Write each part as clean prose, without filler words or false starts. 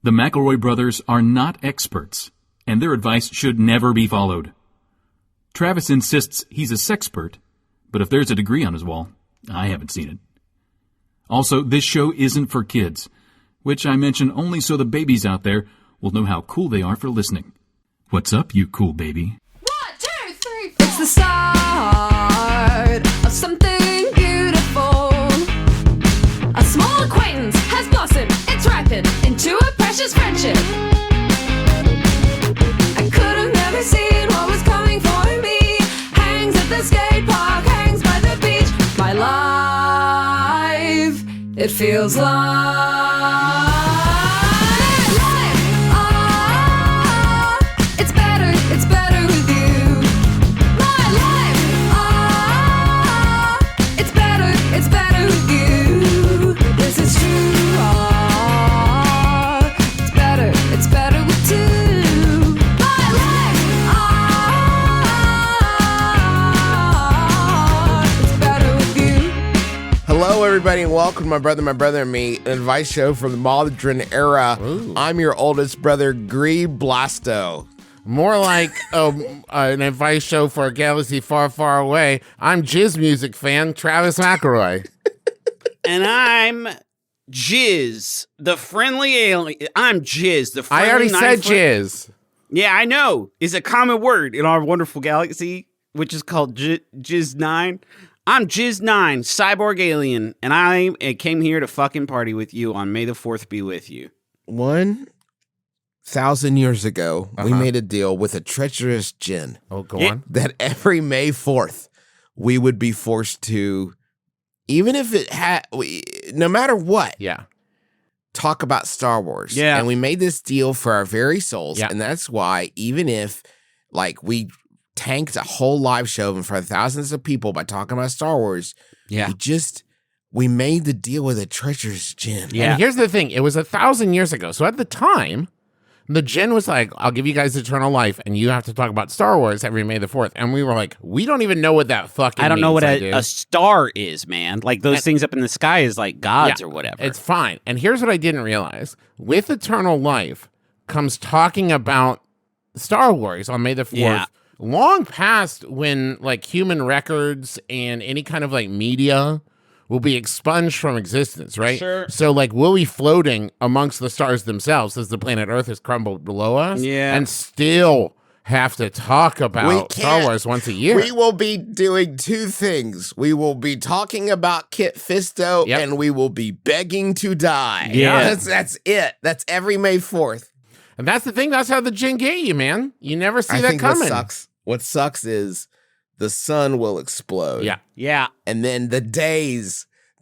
The McElroy brothers are not experts, and their advice should never be followed. Travis insists he's a sexpert, but if there's a degree on his wall, I haven't seen it. Also, this show isn't for kids, which I mention only so the babies out there will know how cool they are for listening. What's up, you cool baby? 1, 2, 3, 4. It's the start of something beautiful. A small acquaintance has blossomed, it's ripened into a precious friendship. I could have never seen what was coming for me. Hangs at the skate park, hangs by the beach. My life, it feels like it's better with you. My life, it's better with you. This is true. It's better with two. My life, it's better with you. Hello, everybody, and welcome to My Brother, and Me, an advice show from the modern era. Ooh. I'm your oldest brother, Gree Blasto. More like an advice show for a galaxy far, far away. I'm Jizz music fan, Travis McElroy. And I'm Jizz, the friendly alien. I'm Jizz, the friendly I already said nine-foot- Jizz. Yeah, I know. It's a common word in our wonderful galaxy, which is called Jizz 9. I'm Jizz 9, cyborg alien, and I came here to fucking party with you on May the 4th be with you. 1,000 years ago, we Uh-huh. made a deal with a treacherous djinn Oh, go Yeah. on. that every May 4th, we would be forced to, even if it had, no matter what, Yeah. talk about Star Wars. Yeah. And we made this deal for our very souls. Yeah. And that's why, even if like we tanked a whole live show in front of thousands of people by talking about Star Wars, Yeah. we made the deal with a treacherous djinn. Yeah. And here's the thing. It was 1,000 years ago. So at the time, the djinn was like, I'll give you guys eternal life, and you have to talk about Star Wars every May the 4th. And we were like, we don't even know what that fucking I don't know means, what dude. a star is, man. Like those things up in the sky is like gods Yeah, or whatever. It's fine. And here's what I didn't realize. With eternal life comes talking about Star Wars on May the 4th. Yeah. Long past when like human records and any kind of like media will be expunged from existence, right? Sure. So like we'll be floating amongst the stars themselves as the planet Earth has crumbled below us. Yeah. And still have to talk about Star can't- Wars once a year. We will be doing two things. We will be talking about Kit Fisto, Yep. and we will be begging to die. Yeah. That's it. That's every May 4th. And that's the thing. That's how the djinn get you, man. You never see I that think coming. what sucks is the sun will explode. Yeah. yeah. And then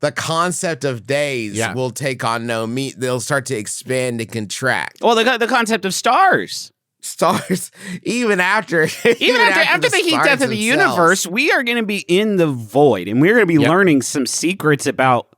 the concept of days Yeah. will take on no meat. They'll start to expand and contract. Well, the concept of stars. Stars, even after After the heat stars death of the themselves. universe, we are going to be in the void, and we're going to be Yep. learning some secrets about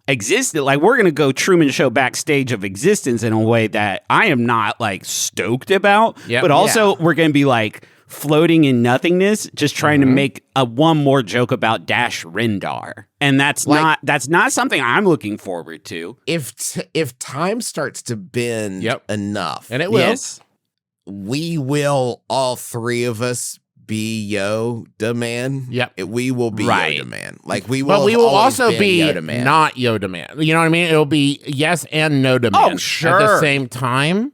existence. Like we're going to go Truman Show backstage of existence in a way that I am not like stoked about. Yep. But also, we're going to be like floating in nothingness, just trying to make one more joke about Dash Rendar, and that's Like- not something I'm looking forward to. If time starts to bend Yep. enough, And it will. Yes. we will, all three of us, be Yoda Man. Yep. We will be Right. Yoda Man. Like we will. But we will always also been be Yoda Man. not Yoda Man. You know what I mean? It'll be yes and no to man Oh, at the sure. same time.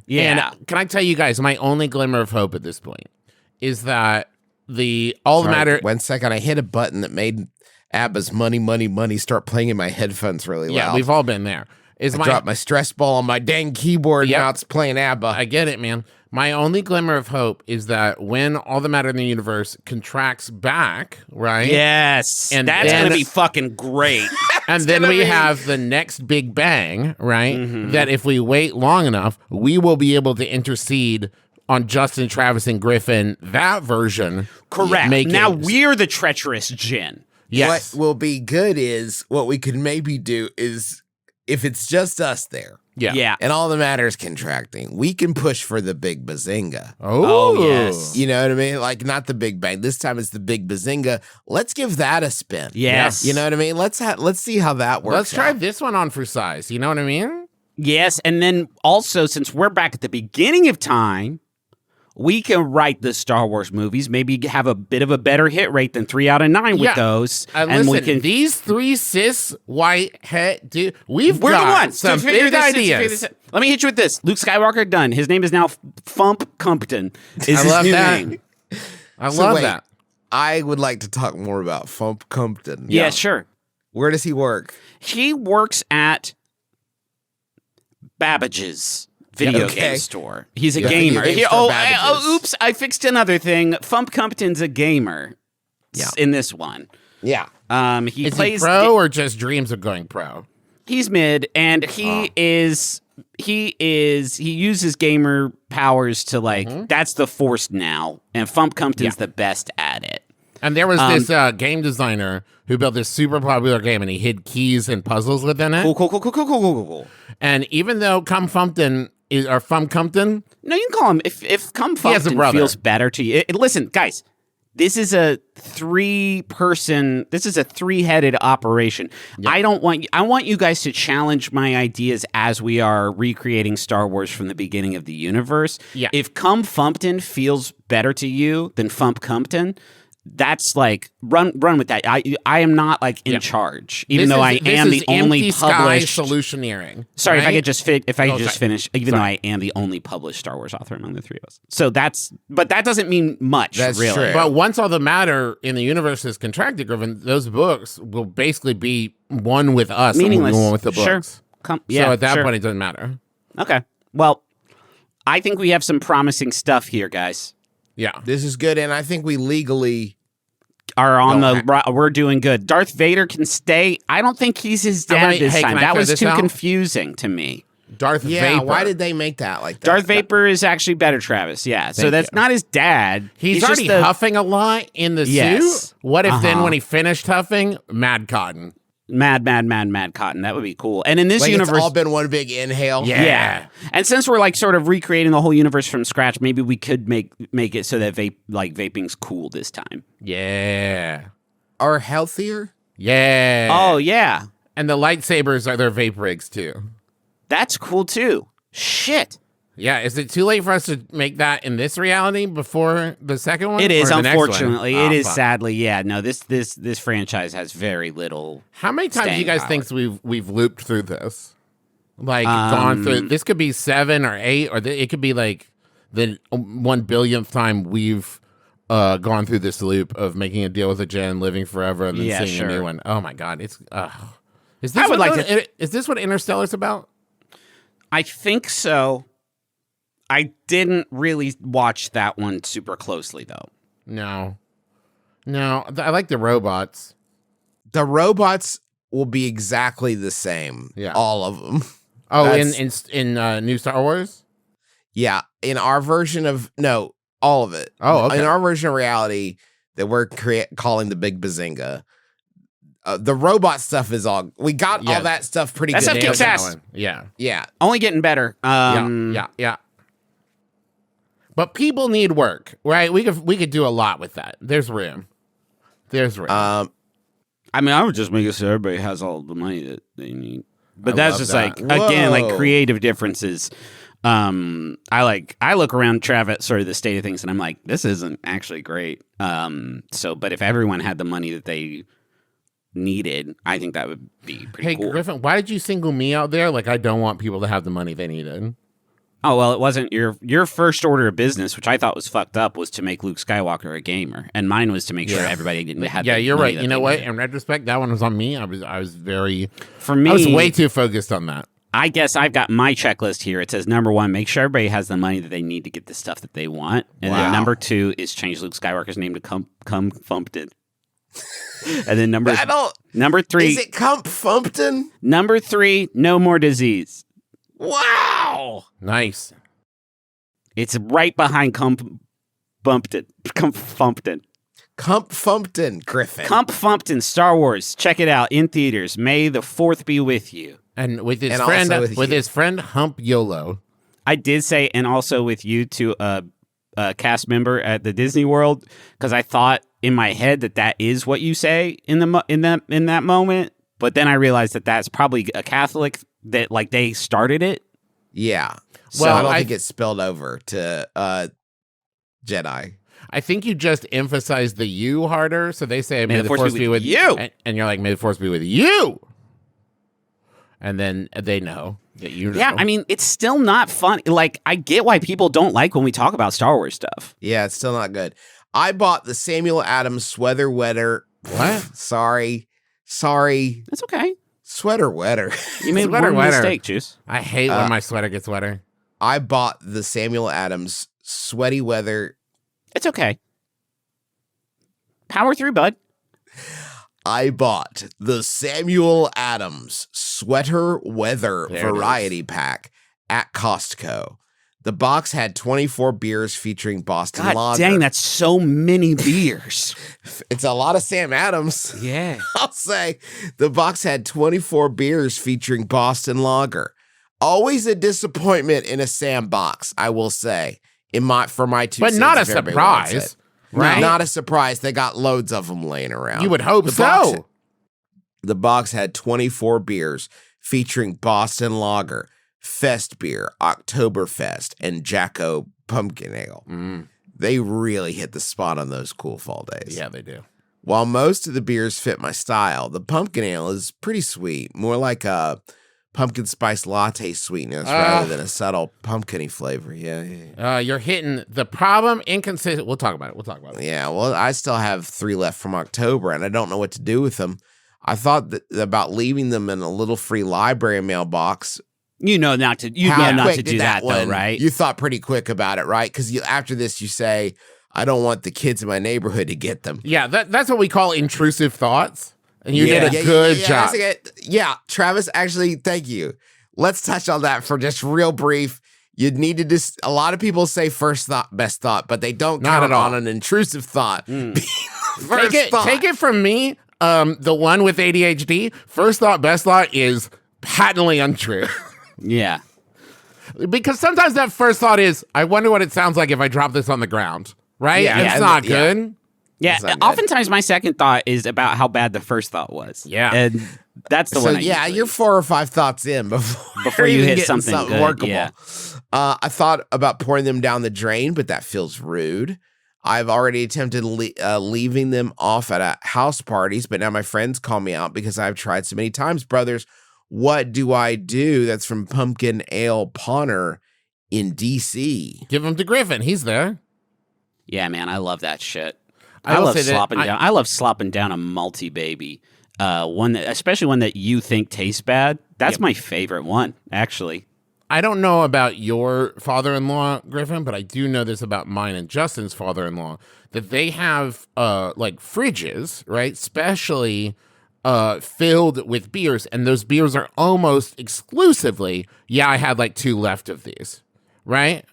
Yeah. And can I tell you guys, my only glimmer of hope at this point is that all the Sorry, matter. 1 second, I hit a button that made ABBA's "Money, Money, Money" start playing in my headphones really Yeah, loud. we've all been there. Is I dropped my stress ball on my dang keyboard. Yep. Now it's playing ABBA. I get it, man. My only glimmer of hope is that when all the matter in the universe contracts back, right? Yes. And that's then- going to be fucking great. And then we have the next big bang, right? That if we wait long enough, we will be able to intercede on Justin, Travis, and Griffin, that version. Correct. Make Now it- we're the treacherous djinn. Yes. What will be good is what we could maybe do is if it's just us there Yeah. Yeah. and all the matter is contracting, we can push for the big Bazinga. Oh, yes. You know what I mean? Like not the Big Bang. This time it's the big Bazinga. Let's give that a spin. Yes. You know what I mean? Let's see how that works. Let's try out. this one on for size. You know what I mean? Yes, and then also, since we're back at the beginning of time, we can write the Star Wars movies, maybe have a bit of a better hit rate than 3 out of 9 with those. And we listen, can. these three cis white head dude, we're the got ones some to figure big this ideas. Let me hit you with this. Luke Skywalker done. His name is now Fump Kumpton. Is I his love new that. name? I So love wait, that. I would like to talk more about Fump Kumpton. Yeah, sure. Where does he work? He works at Babbage's video Okay. game store. He's a Yeah, gamer. video game store Babbage's. Oops! I fixed another thing. Fump Kumpton's a gamer. Yeah. In this one, Yeah. he Is plays. he pro or just dreams of going pro? He's mid, and he uses gamer powers to like. That's the force now, and Fump Kumpton's the best at it. And there was this game designer who built this super popular game, and he hid keys and puzzles within it. Cool. And even though Kumpton is or Fump Kumpton, No, you can call him if has a Kumpton brother. feels better to you. Listen, guys, this is a 3-person. This is a 3-headed operation. I want you guys to challenge my ideas as we are recreating Star Wars from the beginning of the universe. Yeah. If Fumpton feels better to you than Fump Kumpton, that's like run with that. I am not like in charge, even though I am the only published solutioneering. Sorry, right? if I could just sorry. finish, even though I am the only published Star Wars author among the three of us. So but that doesn't mean much, That's really. true. But once all the matter in the universe is contracted, Griffin, those books will basically be one with us, and Meaningless. one with the Sure. books. So So at that point, it doesn't matter. Okay. Well, I think we have some promising stuff here, guys. Yeah. This is good, and I think we legally Are on Don't we're doing good. Darth Vader can stay. I don't think he's his dad How many- this hey, time. can I That throw was this too out? confusing to me. Darth Vapor. Why did they make that like that? Darth Vapor is actually better, Travis. Yeah. So Thank that's you. not his dad. He's just already the- huffing a lot in the Yes. suit. What if then Uh-huh. when he finished huffing, Mad Cotton? Mad Cotton. That would be cool. And in this Like universe, it's all been one big inhale. yeah. And since we're like sort of recreating the whole universe from scratch, maybe we could make it so that vaping's cool this time. Yeah. Are healthier? Yeah. Oh yeah, And the lightsabers are their vape rigs too. that's cool too. Shit, Yeah. Is it too late for us to make that in this reality before the second one? it is. Or the next one? Unfortunately, Oh, it is. fuck. Sadly, yeah. No, this franchise has very little. How many times do you staying guys power. think we've looped through this? Like gone through. This could be 7 or 8, or it could be like the 1 billionth time we've gone through this loop of making a deal with a djinn, living forever, and then Yeah, seeing a new sure. one. Oh my god, it's. Is I this would what like Is this what Interstellar's about? I think so. I didn't really watch that one super closely though. No. I like the robots. The robots will be exactly the same. Yeah. All of them. Oh, That's- in New Star Wars. Yeah. In our version of all of it. Oh, okay. In our version of reality that we're calling the Big Bazinga, the robot stuff is all. We got Yeah. all that stuff pretty That good. stuff nailed kicks down. ass. Yeah. Yeah. Only getting better. Yeah. But people need work, right? We could do a lot with that. There's room. Um. I mean, I would just make it so everybody has all the money that they need. But I that's love just that. like again, like Whoa. creative differences. I look around Travis, sort of the state of things, and I'm like, this isn't actually great. But if everyone had the money that they needed, I think that would be pretty Hey, cool. Griffin, why did you single me out there? Like, I don't want people to have the money they needed. Oh well, it wasn't your first order of business, which I thought was fucked up, was to make Luke Skywalker a gamer, and mine was to make sure everybody didn't have. Yeah, the you're money right. that You know they what? needed. In retrospect, that one was on me. I was very. For me, I was way too focused on that. I guess I've got my checklist here. It says number 1, make sure everybody has the money that they need to get the stuff that they want. And Wow. then number 2 is change Luke Skywalker's name to Kumpton. And then number 3, Is it Fumpton? number 3, no more disease. Wow. Nice. It's right behind Fumpton. Fumpton, Griffin. Fumpton, Star Wars. Check it out in theaters. May the 4th be with you. And with his And friend, also with you. his friend Hump YOLO. I did say, and also with you to a cast member at the Disney World, because I thought in my head that is what you say in that moment, But then I realized that that's probably a Catholic that like they started it. Yeah. So Well, I don't I- think it spilled over to Jedi. I think you just emphasize the you harder. So they say, may the force be with you. And you're like, may the force be with you. And then they know that you know. Yeah, I mean, it's still not fun. Like, I get why people don't like when we talk about Star Wars stuff. Yeah, it's still not good. I bought the Samuel Adams sweater wetter. What? Sorry. That's okay. Sweater wetter. You made Sweater one wetter. mistake, Juice. I hate when my sweater gets wetter. I bought the Samuel Adams sweaty weather. It's okay. Power through, bud. I bought the Samuel Adams sweater weather There it variety pack at Costco. The box had 24 beers featuring Boston God Lager. dang, that's so many beers. It's a lot of Sam Adams. Yeah. I'll say the box had 24 beers featuring Boston Lager. Always a disappointment in a Sam box, I will say. For my two But cents, not a if everybody wants surprise, it. right? Not a surprise. They got loads of them laying around. You would hope so. The box had 24 beers featuring Boston Lager, Fest Beer, Oktoberfest, and Jacko Pumpkin Ale. They really hit the spot on those cool fall days. Yeah, they do. While most of the beers fit my style, the pumpkin ale is pretty sweet, more like a pumpkin spice latte sweetness rather than a subtle pumpkin-y flavor. Yeah. You're hitting the problem, inconsistent. We'll talk about it. Yeah, well, I still have 3 left from October, and I don't know what to do with them. I thought about leaving them in a little free library mailbox. You know not to do that though, right? You thought pretty quick about it, right? Because after this, you say, I don't want the kids in my neighborhood to get them. Yeah, that's what we call intrusive thoughts. And you did a good job. Yeah, Travis, actually, thank you. Let's touch on that for just real brief. You need to just, a lot of people say first thought, best thought, but they don't Not count at all. on an intrusive thought. Take it from me, the one with ADHD, first thought, best thought is patently untrue. Yeah. Because sometimes that first thought is, I wonder what it sounds like if I drop this on the ground, right? Yeah, It's not good. Yeah, It's not good. oftentimes my second thought is about how bad the first thought was. Yeah. And that's the one I usually- you're 4 or 5 thoughts in before you even hit getting something good, workable. yeah. I thought about pouring them down the drain, but that feels rude. I've already attempted leaving them off at house parties, but now my friends call me out because I've tried so many times. Brothers, what do I do? That's from Pumpkin Ale Pawner in DC. Give him to Griffin. He's there. Yeah, man, I love that shit. I I will love say that slopping down. I love slopping down a multi baby. One that, especially one that you think tastes bad. That's my favorite one, actually. I don't know about your father-in-law, Griffin, but I do know this about mine and Justin's father-in-law, that they have like fridges, right? Especially filled with beers, and those beers are almost exclusively, I had like 2 left of these, right?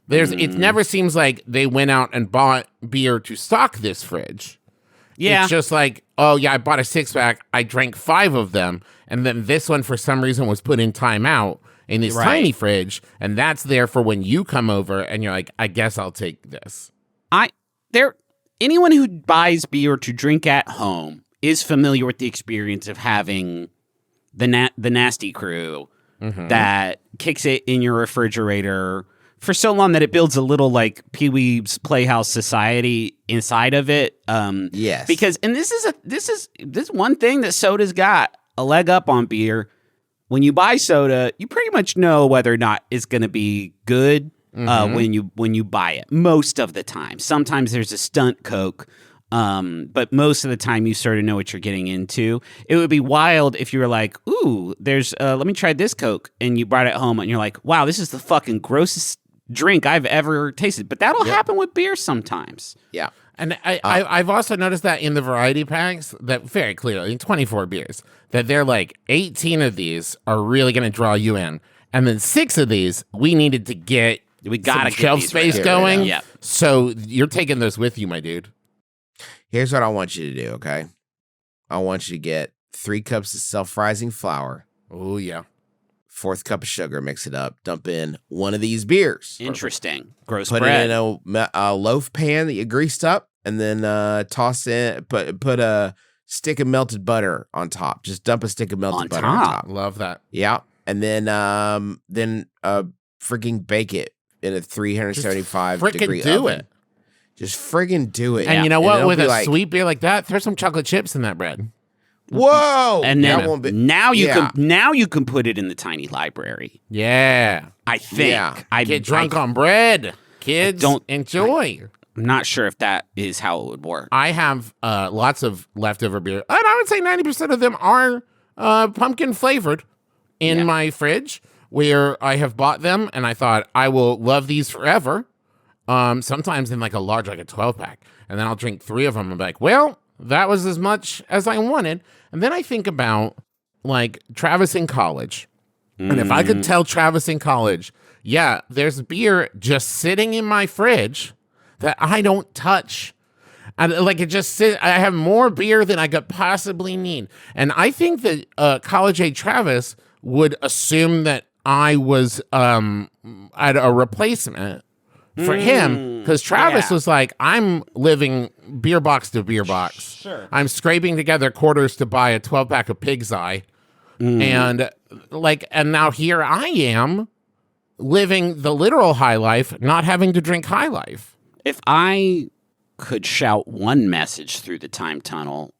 It never seems like they went out and bought beer to stock this fridge. Yeah. It's just like, I bought a 6-pack, I drank 5 of them, and then this one for some reason was put in timeout in this tiny fridge, and that's there for when you come over and you're like, I guess I'll take this. Anyone who buys beer to drink at home is familiar with the experience of having the nasty crew that kicks it in your refrigerator for so long that it builds a little like Pee-wee's Playhouse Society inside of it. Yes. Because this is one thing that soda's got a leg up on beer. When you buy soda, you pretty much know whether or not it's going to be good when you buy it. Most of the time. Sometimes there's a stunt Coke, but most of the time you sort of know what you're getting into. It would be wild if you were like, ooh, there's let me try this Coke, and you brought it home and you're like, wow, this is the fucking grossest drink I've ever tasted. But that'll happen with beer sometimes. Yeah. And I've also noticed that in the variety packs, that very clearly, 24 beers, that they're like 18 of these are really going to draw you in. And then 6 of these, we needed to get some shelf space going. Yeah. So you're taking those with you, my dude. Here's what I want you to do, okay? I want you to get 3 cups of self-rising flour. Oh, yeah. 4th cup of sugar, mix it up, dump in 1 of these beers. Interesting. Gross Put bread. it in a loaf pan that you greased up, and then toss in, put a stick of melted butter on top. Just dump a stick of melted On butter on top? top. Love that. Yeah. And then freaking bake it in a 375 degree Freaking do oven. it. Just friggin' do it. And you know what? it'll With be a like, sweet beer like that, throw some chocolate chips in that bread. whoa! And That then won't be- now you yeah. can put it in the tiny library. Yeah. I think. Yeah. I Get drunk on bread. Kids, don't- enjoy. I'm not sure if that is how it would work. I have lots of leftover beer, and I would say 90% of them are pumpkin flavored in my fridge, where I have bought them, and I thought I will love these forever. Sometimes in like a large, like a 12-pack, and then I'll drink 3 of them and be like, well, that was as much as I wanted. And then I think about like Travis in college, and if I could tell Travis in college, yeah, there's beer just sitting in my fridge that I don't touch. And like it just sit. I have more beer than I could possibly need. And I think that college age Travis would assume that I was at a replacement for him, because Travis was like, I'm living beer box to beer box. Sure. I'm scraping together quarters to buy a 12-pack of Pig's Eye. And now here I am living the literal high life, not having to drink high life. If I could shout one message through the time tunnel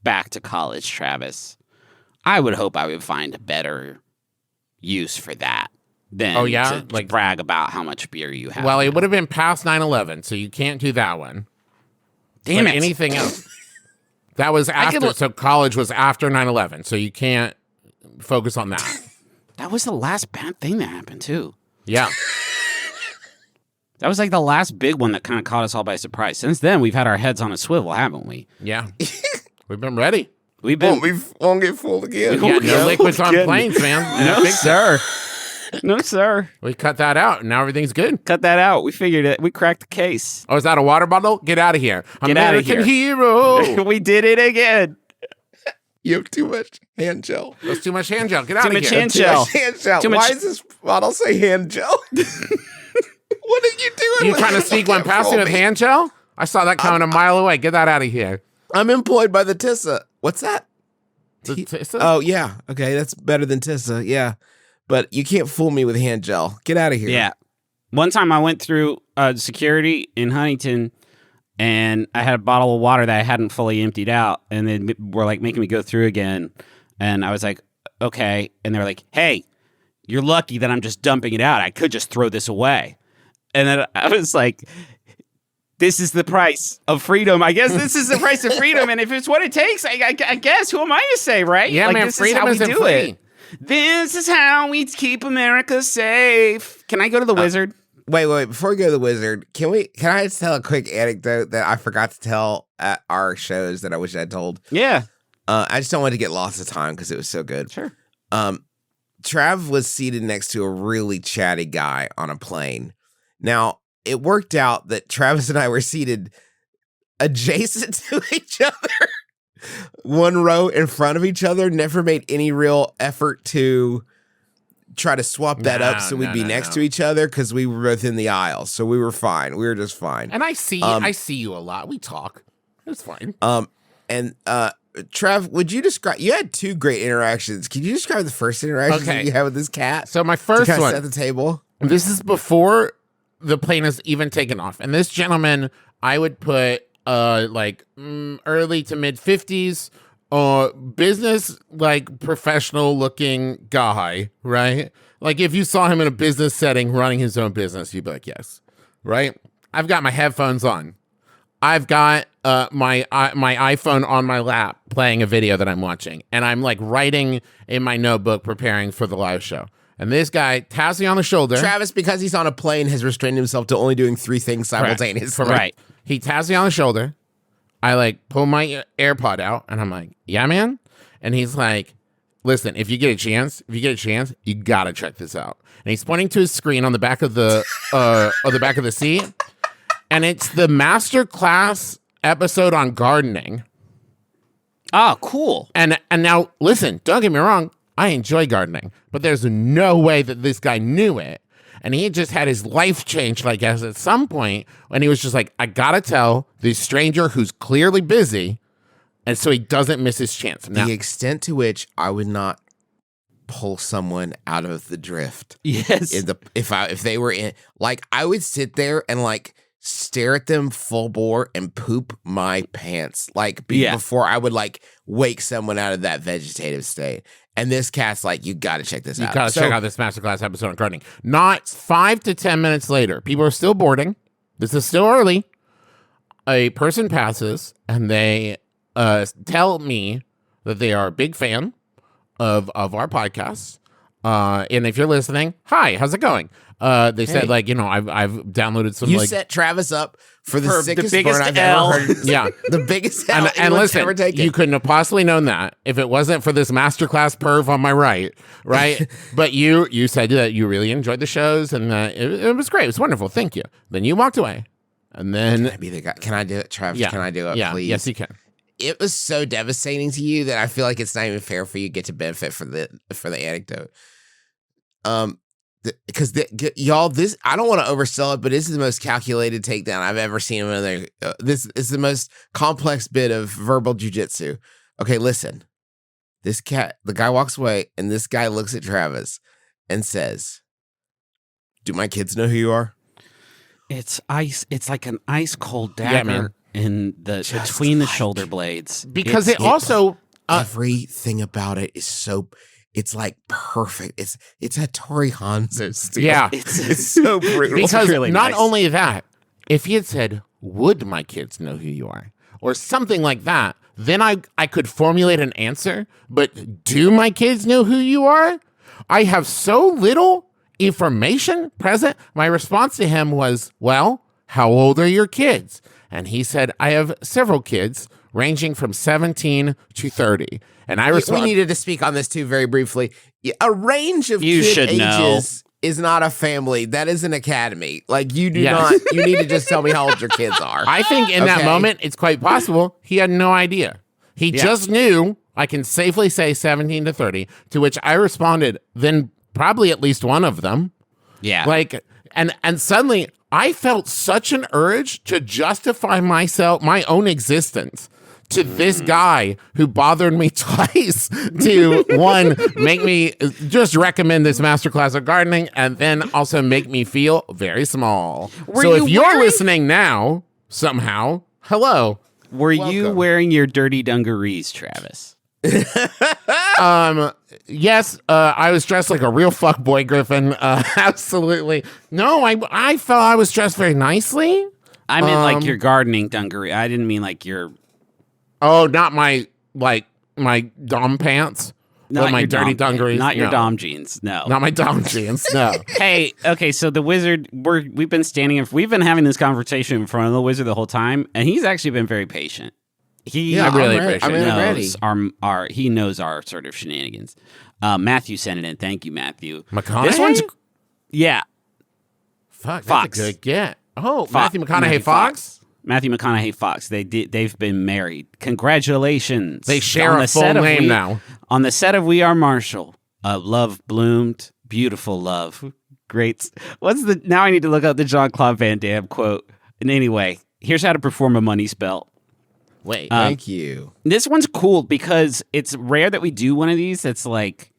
back to college, Travis, I would hope I would find a better use for that than to like brag about how much beer you have. Well, it would have been past 9/11, so you can't do that one. Damn But it. anything else? That was after, so college was after 9/11, so you can't focus on that. That was the last bad thing that happened, too. Yeah. That was like the last big one that kind of caught us all by surprise. Since then, we've had our heads on a swivel, haven't we? Yeah. We've been ready. We've been... won't get full again. Yeah, no liquids on kidding. planes, man. No, sir. No, sir. We cut that out, and now everything's good. Cut that out. We figured it. We cracked the case. Oh, is that a water bottle? Get out of here. Get outta American here. hero. We did it again. You have too much hand gel. That's too much hand gel. Get out Too of much here. hand Too gel. much hand gel. Too Why much- does this bottle say hand gel? What are you doing? You trying to sneak one past me with hand gel? I saw that coming a mile away. Get that out of here. I'm employed by the Tissa. What's that? Oh, Oh, yeah. Okay, that's better than Tissa. Yeah. But you can't fool me with hand gel. Get out of here. Yeah. One time I went through security in Huntington, and I had a bottle of water that I hadn't fully emptied out, and they were like making me go through again. And I was like, okay. And they were like, hey, you're lucky that I'm just dumping it out. I could just throw this away. And then I was like, this is the price of freedom. I guess this is the price of freedom. And if it's what it takes, I guess, who am I to say, right? yeah, like, man. this Freedom is how isn't we do free. it. This is how we keep America safe. Can I go to the wizard? Wait. Before we go to the wizard, can I just tell a quick anecdote that I forgot to tell at our shows that I wish I'd told? Yeah. I just don't want to get lost of time because it was so good. Sure. Trav was seated next to a really chatty guy on a plane. Now, it worked out that Travis and I were seated adjacent to each other, one row in front of each other, never made any real effort to try to swap that up so we'd be next to each other because we were both in the aisle. So we were fine. We were just fine. And I see you a lot. We talk. It's fine. And Trev, would you describe? You had 2 great interactions. Can you describe the first interaction that you had with this cat? So my to first kind of one, set the table. this is before the plane is even taken off. And this gentleman, I would put early to mid 50s, business, like professional looking guy, right? Like if you saw him in a business setting running his own business, you'd be like, yes, right? I've got my headphones on. I've got my iPhone on my lap playing a video that I'm watching. And I'm like writing in my notebook preparing for the live show. And this guy taps me on the shoulder. Travis, because he's on a plane, has restrained himself to only doing 3 things simultaneously. Right. He taps me on the shoulder. I like pull my AirPod out and I'm like, yeah, man. And he's like, listen, if you get a chance, you gotta check this out. And he's pointing to his screen on the back of the back of the seat. And it's the Masterclass episode on gardening. Oh, cool. And now listen, don't get me wrong, I enjoy gardening, but there's no way that this guy knew it. And he just had his life changed, I guess, at some point when he was just like, I gotta tell this stranger who's clearly busy And so he doesn't miss his chance. Now, the extent to which I would not pull someone out of the drift. Yes. If they were in, like, I would sit there and like stare at them full bore and poop my pants, like before I would like wake someone out of that vegetative state. And this cat's like, you got to check this out. You got to check out this Masterclass episode on gardening. Not 5 to 10 minutes later, people are still boarding. This is still early. A person passes and they tell me that they are a big fan of our podcast. And if you're listening, hi, how's it going? They said, like, you know, I've downloaded some. You like, set Travis up for the sickest biggest burn I've L. ever heard. Yeah. The biggest L and anyone's listen, ever taken. you couldn't have possibly known that if it wasn't for this Masterclass perv on my right? But you said that you really enjoyed the shows and it was great. It was wonderful. Thank you. Then you walked away. And then Can I be the guy? Can I do it, Travis? Yeah. Can I do it, yeah, please? yes, you can. It was so devastating to you that I feel like it's not even fair for you to get to benefit for the anecdote. Because y'all, this, I don't want to oversell it, but this is the most calculated takedown I've ever seen. This is the most complex bit of verbal jujitsu. Okay, listen. This cat, the guy walks away, and this guy looks at Travis and says, "Do my kids know who you are?" It's ice. It's like an ice cold Yeah, dagger man. in between the shoulder blades. Because it also everything about it is so. It's like perfect. It's a Tori Hanzo style. Yeah. It's so brutal. because really not nice. only that, if he had said, "Would my kids know who you are?" or something like that, then I could formulate an answer. But do my kids know who you are? I have so little information present. My response to him was, "Well, how old are your kids?" And he said, "I have several kids ranging from 17 to 30. And I we responded, needed to speak on this too very briefly. A range of You kid should know. ages is not a family. That is an academy. Like, you do Yes. not. You need to just tell me how old your kids are. I think in that Okay. moment, it's quite possible he had no idea. He just knew, I can safely say 17 to 30, to which I responded, then probably at least one of them. Yeah. Like, and suddenly I felt such an urge to justify myself, my own existence, to this guy who bothered me twice to, one, make me just recommend this masterclass of gardening, and then also make me feel very small. So if you're listening now, somehow, hello. Were you wearing your dirty dungarees, Travis? Yes, I was dressed like a real fuckboy, Griffin. Absolutely. No, I felt I was dressed very nicely. I meant like your gardening dungaree. I didn't mean like your Oh, not my dom pants. not Or my your dirty dom, dungarees. not your No. dom jeans. No. Not my dom jeans. No. Hey, okay, so the wizard, we've been having this conversation in front of the wizard the whole time, and he's actually been very patient. He Yeah, really I'm appreciate it. knows he knows our sort of shenanigans. Matthew sent it in. Thank you, Matthew. McConaughey? This one's yeah. Fuck, Fox. that's a good get. Oh, Fo- Matthew McConaughey Fox? Matthew McConaughey Fox. They've been married. Congratulations. They share On a the full set of name now. On the set of We Are Marshall, love bloomed, beautiful love. Great. Now I need to look up the Jean-Claude Van Damme quote. And anyway, here's how to perform a money spell. Wait. Thank you. This one's cool because it's rare that we do one of these that's like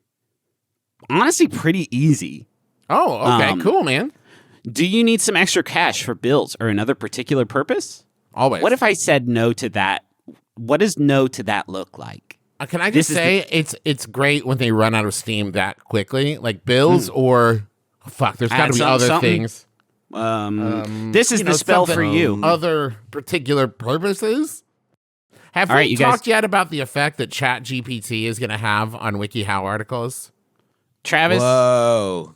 honestly pretty easy. Oh, okay. Cool, man. Do you need some extra cash for bills or another particular purpose? Always. What if I said no to that? What does no to that look like? Can I just say it's great when they run out of steam that quickly? Like bills or... Fuck, there's got to be other something. things. This is the spell for something- you. Other particular purposes? Have All we right, you guys- talked yet about the effect that ChatGPT is going to have on WikiHow articles? Travis, Whoa.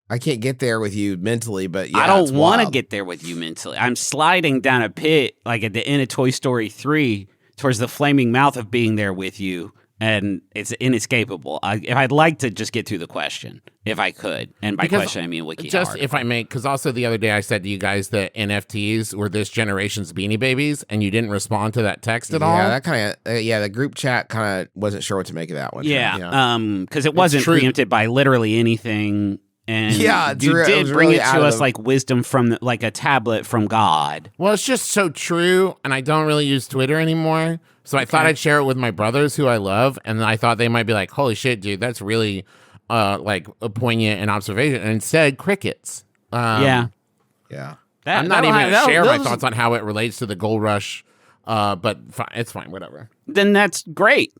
I can't get there with you mentally, but yeah, I don't it's want to wild. get there with you mentally. I'm sliding down a pit like at the end of Toy Story 3 towards the flaming mouth of being there with you, and it's inescapable. I'd like to just get through the question, if I could. And by Because question, I mean WikiHow. Just article. if I may, because also the other day I said to you guys that NFTs were this generation's Beanie Babies, and you didn't respond to that text at all. Yeah, that kind of the group chat kind of wasn't sure what to make of that one. Yeah, because it wasn't true. preempted by literally anything, And Yeah, it's you it did was bring really it out to of us the- like wisdom from like a tablet from God. Well, it's just so true, and I don't really use Twitter anymore. So I thought I'd share it with my brothers who I love, and I thought they might be like, "Holy shit, dude, that's really like a poignant an observation." And instead, crickets. Yeah. Yeah. I'm not even going to share my thoughts on how it relates to the gold rush, but it's fine, whatever. Then that's great.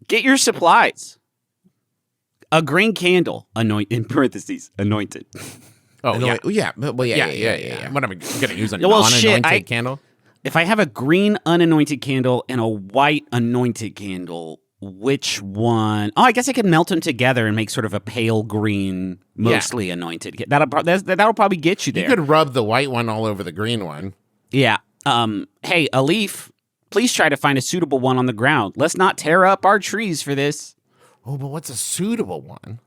Get your supplies. A green candle, in parentheses, anointed. Oh, yeah. Yeah. What am I going to use? A Well, non-anointed candle? If I have a green unanointed candle and a white anointed candle, which one? Oh, I guess I could melt them together and make sort of a pale green, mostly anointed. That'll probably get you there. You could rub the white one all over the green one. Yeah. Hey, a leaf, please try to find a suitable one on the ground. Let's not tear up our trees for this. Oh, but what's a suitable one?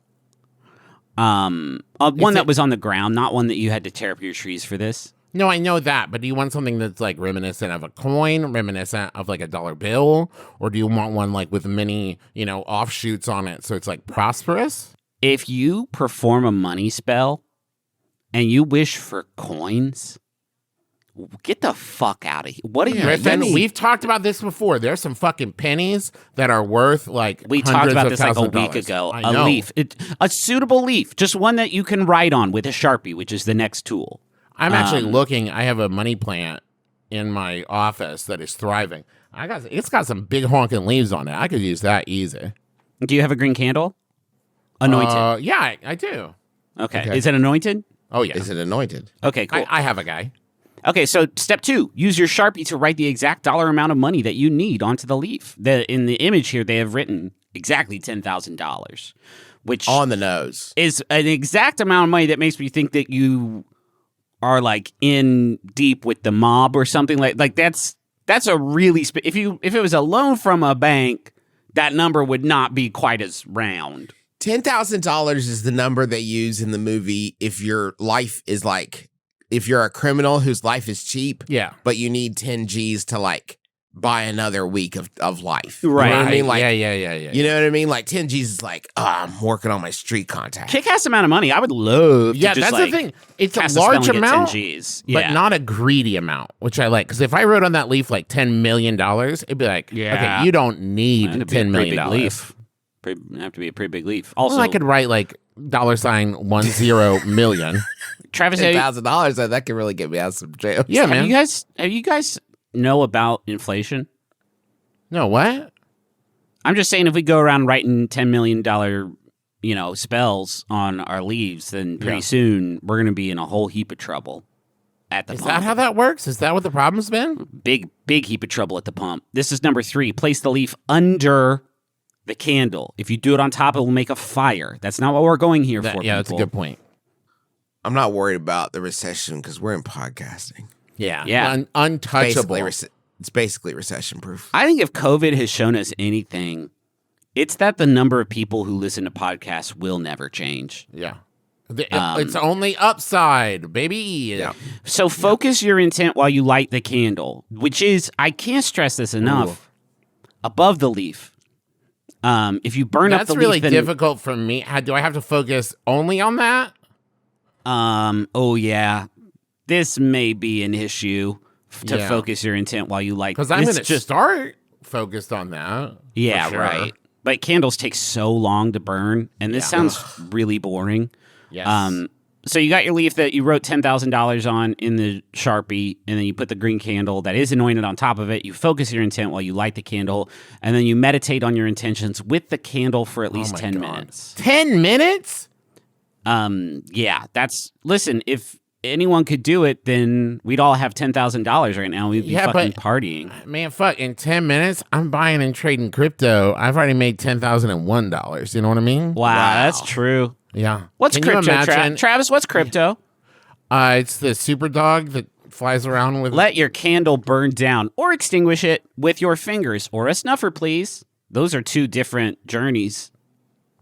One that was on the ground, not one that you had to tear up your trees for this. No, I know that, but do you want something that's like reminiscent of a coin, reminiscent of like a dollar bill, or do you want one like with many, offshoots on it so it's like prosperous? If you perform a money spell and you wish for coins, get the fuck out of here. What are you Griffin, doing? we've talked about this before. There's some fucking pennies that are worth like We talked hundreds about of this like a thousands of week dollars. ago. I A know. leaf. A suitable leaf. Just one that you can write on with a Sharpie, which is the next tool. I'm actually looking. I have a money plant in my office that is thriving. It's got some big honking leaves on it. I could use that easy. Do you have a green candle? Anointed. Yeah, I do. Okay. Is it anointed? Oh yeah, Is it anointed? Okay, cool. I have a guy. Okay, so step 2, use your Sharpie to write the exact dollar amount of money that you need onto the leaf. In the image here, they have written exactly $10,000, which On the nose. is an exact amount of money that makes me think that you are like in deep with the mob or something like that's a really if it was a loan from a bank, that number would not be quite as round. $10,000 is the number they use in the movie if your life is like, if you're a criminal whose life is cheap, Yeah. but you need 10 G's to like buy another week of life. Right. You know what I mean? Like, yeah. you know what I mean? Like 10 G's is like, I'm working on my street contact. Kick-ass amount of money. I would love Yeah, to just that's the thing. It's a cast spell large and get amount, 10 Gs. but Yeah. not a greedy amount, which I like. Because if I wrote on that leaf like $10 million, it'd be like, Yeah. okay, you don't need It'd be a $10 pretty million. big leaf. It'd have to be a pretty big leaf. Also, Well, I could write like $10 million. Travis, $10,000, that could really get me out of some jail. Yeah, man. have you guys know about inflation? No, what? I'm just saying, if we go around writing $10 million, spells on our leaves, then pretty Yeah. soon we're going to be in a whole heap of trouble at the Is pump. that how that works? Is that what the problem's been? Big heap of trouble at the pump. This is number 3. Place the leaf under the candle. If you do it on top, it will make a fire. That's not what we're going here for. Yeah, that's a people. good point. I'm not worried about the recession because we're in podcasting. Yeah. Untouchable. It's basically recession proof. I think if COVID has shown us anything, it's that the number of people who listen to podcasts will never change. Yeah. It's only upside, baby. Yeah. So focus your intent while you light the candle, which is, I can't stress this enough, above the leaf. If you burn up That's the really leaf, then, difficult for me. Do I have to focus only on that? oh yeah, this may be an issue to Yeah. focus your intent while you light. Because I'm It's going to start focused on that. Yeah, for sure. right. But candles take so long to burn, and this sounds really boring. Yes. So you got your leaf that you wrote $10,000 on in the Sharpie, and then you put the green candle that is anointed on top of it. You focus your intent while you light the candle, and then you meditate on your intentions with the candle for at least my 10 God. minutes. 10 minutes? Yeah, if anyone could do it, then we'd all have $10,000 right now. We'd be Yeah, fucking but- partying. Man, fuck. In 10 minutes, I'm buying and trading crypto. I've already made $10,001. You know what I mean? Wow, that's true. Yeah. What's Can you crypto, imagine? Travis? What's crypto? It's the super dog that flies around with. Let your candle burn down or extinguish it with your fingers or a snuffer, please. Those are 2 different journeys.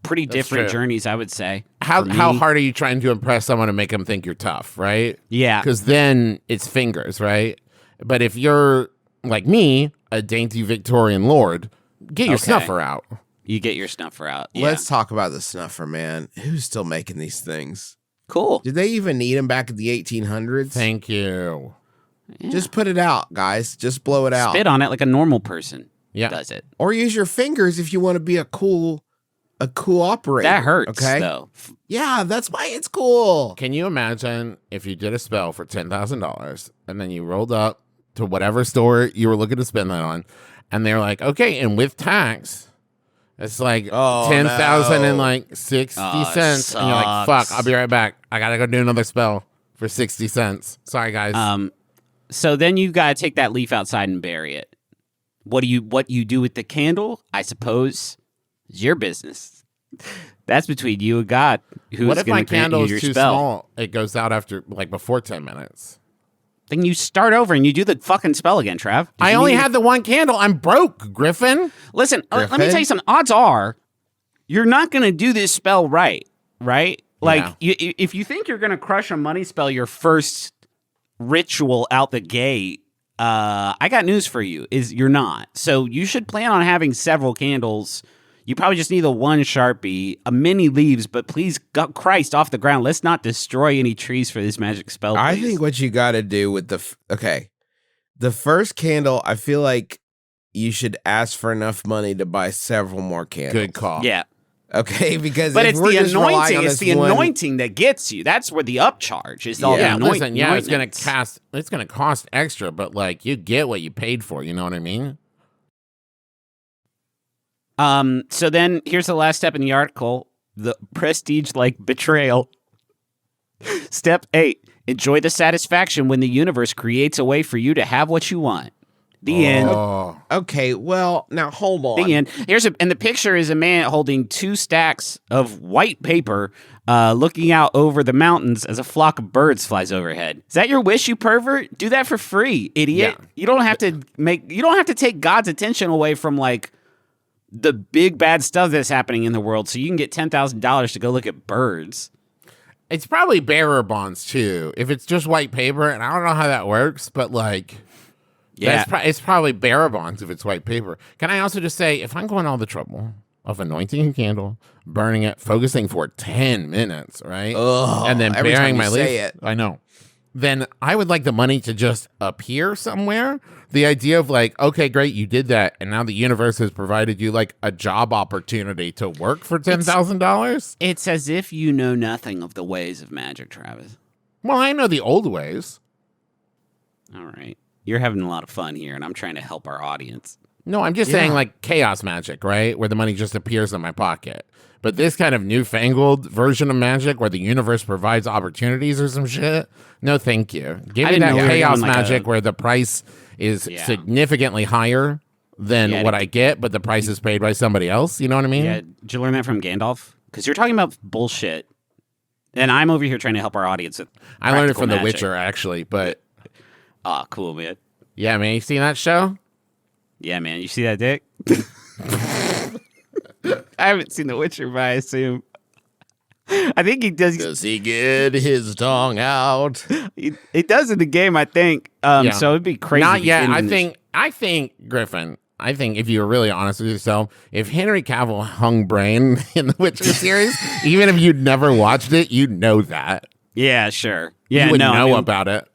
Pretty different true. journeys, I would say. How For me. hard are you trying to impress someone to make them think you're tough, right? Yeah. Because then it's fingers, right? But if you're like me, a dainty Victorian lord, get your Okay. snuffer out. You get your snuffer out. Yeah. Let's talk about the snuffer, man. Who's still making these things? Cool. Did they even need them back in the 1800s? Thank you. Yeah. Just put it out, guys. Just blow it out. Spit on it like a normal person Yeah. does it. Or use your fingers if you want to be a cool operator. That hurts, okay? though. Yeah, that's why it's cool. Can you imagine if you did a spell for $10,000 and then you rolled up to whatever store you were looking to spend that on, and they're like, okay, and with tax, it's like 10,000 no. and like 60 cents, and you're like, fuck, I'll be right back. I gotta go do another spell for 60 cents. Sorry, guys. So then you gotta take that leaf outside and bury it. What you do with the candle, I suppose, is your business. That's between you and God. Who's What if my gonna grant candle you is your too spell? small? It goes out after like before 10 minutes. Then you start over and you do the fucking spell again, Trav. I only had the one candle. I'm broke, Griffin. Listen, let me Griffin? tell you something. Odds are, you're not going to do this spell right? Like, if you think you're going to crush a money spell your first ritual out the gate, I got news for you, is you're not. So you should plan on having several candles. You probably just need the one Sharpie, a mini leaves, but please, God, Christ, off the ground. Let's not destroy any trees for this magic spell, I please. think what you got to do with the first candle, I feel like you should ask for enough money to buy several more candles. Good call. Yeah. Okay, because But if it's we're the just relying anointing. on It's this the one- anointing that gets you. That's where the upcharge is. All the Yeah, anoint- listen, yeah, it's gonna anointments. it's gonna cost extra, but like you get what you paid for. You know what I mean? So then here's the last step in the article: the prestige-like betrayal. Step 8: enjoy the satisfaction when the universe creates a way for you to have what you want. The end. Oh, Okay, well, now hold on. The end. And the picture is a man holding 2 stacks of white paper, looking out over the mountains as a flock of birds flies overhead. Is that your wish, you pervert? Do that for free, idiot. Yeah. You don't have to take God's attention away from like the big bad stuff that's happening in the world, so you can get $10,000 to go look at birds. it's probably bearer bonds too. If it's just white paper, and I don't know how that works, but like, Yeah. it's probably bearer bonds if it's white paper. Can I also just say, if I'm going all the trouble of anointing a candle, burning it, focusing for 10 minutes, right, Ugh, and then every burying time my you leaf, say it. I know. Then I would like the money to just appear somewhere. The idea of like, okay, great, you did that, and now the universe has provided you like a job opportunity to work for $10,000. It's as if you know nothing of the ways of magic, Travis. Well, I know the old ways. All right. You're having a lot of fun here, and I'm trying to help our audience. No, I'm just saying like chaos magic, right? Where the money just appears in my pocket. But this kind of newfangled version of magic where the universe provides opportunities or some shit, no thank you. Give me didn't that know we were chaos doing, like, magic a- where the price is Yeah. significantly higher than Yeah, what I get, but the price is paid by somebody else. You know what I mean? Yeah, did you learn that from Gandalf? Because you're talking about bullshit, and I'm over here trying to help our audience with I learned it practical from The magic. Witcher, actually. But Oh, cool, man. yeah, man, you seen that show? Yeah, man. You see that dick? I haven't seen The Witcher, but I assume. I think he does. Does he get his tongue out? He does in the game, I think. Yeah. So it'd be crazy. Not if he yet. didn't I in this- think, Griffin, I think if you were really honest with yourself, if Henry Cavill hung brain in the Witcher series, even if you'd never watched it, you'd know that. Yeah, sure. Yeah, you would no. I know mean, about it.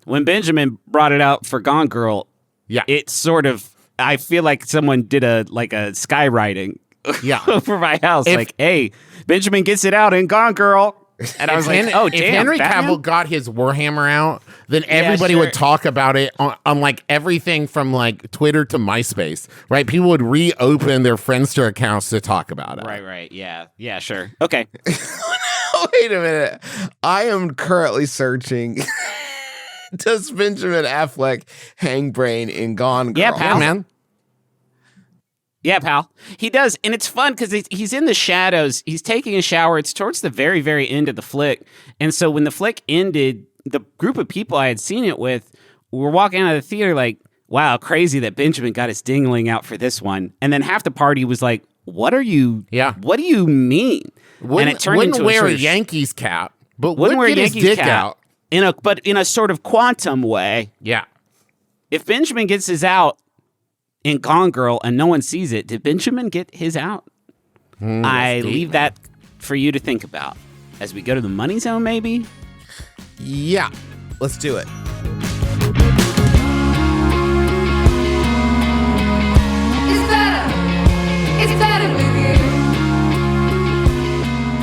when Benjamin brought it out for Gone Girl, Yeah. it sort of. I feel like someone did a skywriting. Yeah. over my house. If- like, hey, Benjamin gets it out in Gone Girl. And I was like, oh, if damn. Henry Batman? Cavill got his Warhammer out, then everybody sure. would talk about it on like everything from like Twitter to MySpace, right? People would reopen their Friendster accounts to talk about it. Right. Yeah. Yeah, sure. Okay. Wait a minute. I am currently searching. Does Benjamin Affleck hang brain in Gone Girl? Yeah, pal. Yeah, man. Yeah, pal. He does. And it's fun because he's in the shadows. He's taking a shower. It's towards the very, very end of the flick. And so when the flick ended, the group of people I had seen it with were walking out of the theater like, wow, crazy that Benjamin got his dingling out for this one. And then half the party was like, what do you mean? And it turned Wouldn't into wear sort a of- Yankees cap, but Wouldn't would wear a get his Yankees dick cap. out. In a sort of quantum way. Yeah. If Benjamin gets his out in Gone Girl and no one sees it, did Benjamin get his out? I leave that for you to think about as we go to the money zone, maybe? Yeah, let's do it. It's better with you.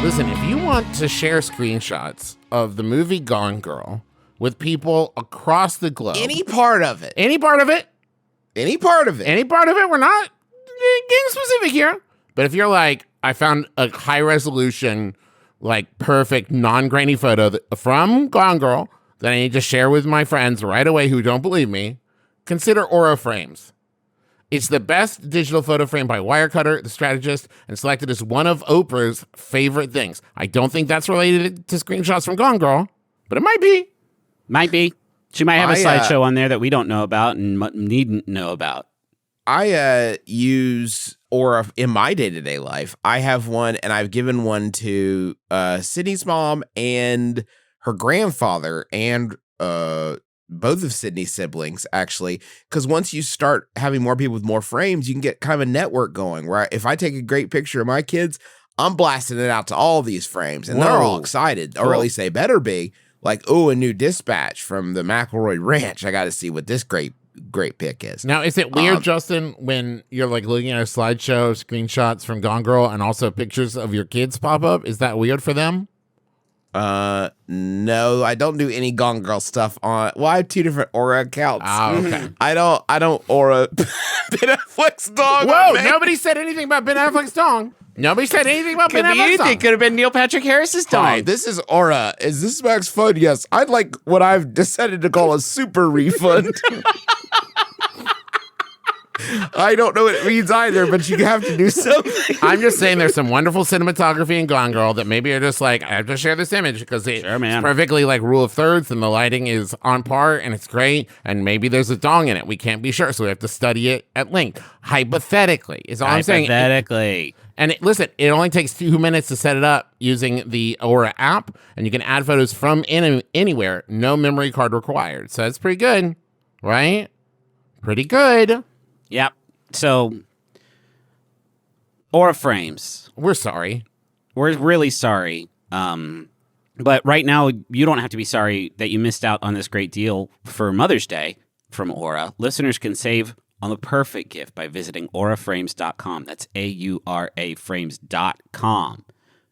Listen, if you want to share screenshots of the movie Gone Girl with people across the globe, Any part of it. any part of it, we're not getting specific here. But if you're like, I found a high resolution, like perfect, non-grainy photo from Gone Girl that I need to share with my friends right away who don't believe me, consider Aura Frames. It's the best digital photo frame by Wirecutter, The Strategist, and selected as one of Oprah's favorite things. I don't think that's related to screenshots from Gone Girl, but it might be. Might be. She might have a slideshow on there that we don't know about and needn't know about. I use Aura in my day-to-day life. I have one, and I've given one to Sydney's mom and her grandfather and both of Sydney's siblings, actually, because once you start having more people with more frames, you can get kind of a network going, where if I take a great picture of my kids, I'm blasting it out to all these frames, and they're all excited, or at least they better be. Like, oh, a new dispatch from the McElroy Ranch. I got to see what this great pick is. Now, is it weird, Justin, when you're like looking at a slideshow of screenshots from Gone Girl and also pictures of your kids pop up? Is that weird for them? No, I don't do any Gone Girl stuff on. Well, I have 2 different Aura accounts. Okay. I don't Aura Ben Affleck's dog. Whoa! Nobody said anything about Ben Affleck's dong. Nobody said anything about Ben Affleck's dong. It could have been Neil Patrick Harris's Hi, dog. this is Aura. Is this Max Fun? Yes. I'd like what I've decided to call a super refund. I don't know what it means either, but you have to do something. I'm just saying there's some wonderful cinematography in Gone Girl that maybe are just like, I have to share this image because it's perfectly like rule of thirds and the lighting is on par and it's great. And maybe there's a dong in it. We can't be sure. So we have to study it at length. Hypothetically is all I'm saying. Hypothetically. And listen, it only takes 2 minutes to set it up using the Aura app, and you can add photos from anywhere. No memory card required. So that's pretty good, right? Pretty good. Yep. So, Aura Frames. We're sorry. We're really sorry. But right now, you don't have to be sorry that you missed out on this great deal for Mother's Day from Aura. Listeners can save on the perfect gift by visiting auraframes.com. That's AURA frames.com.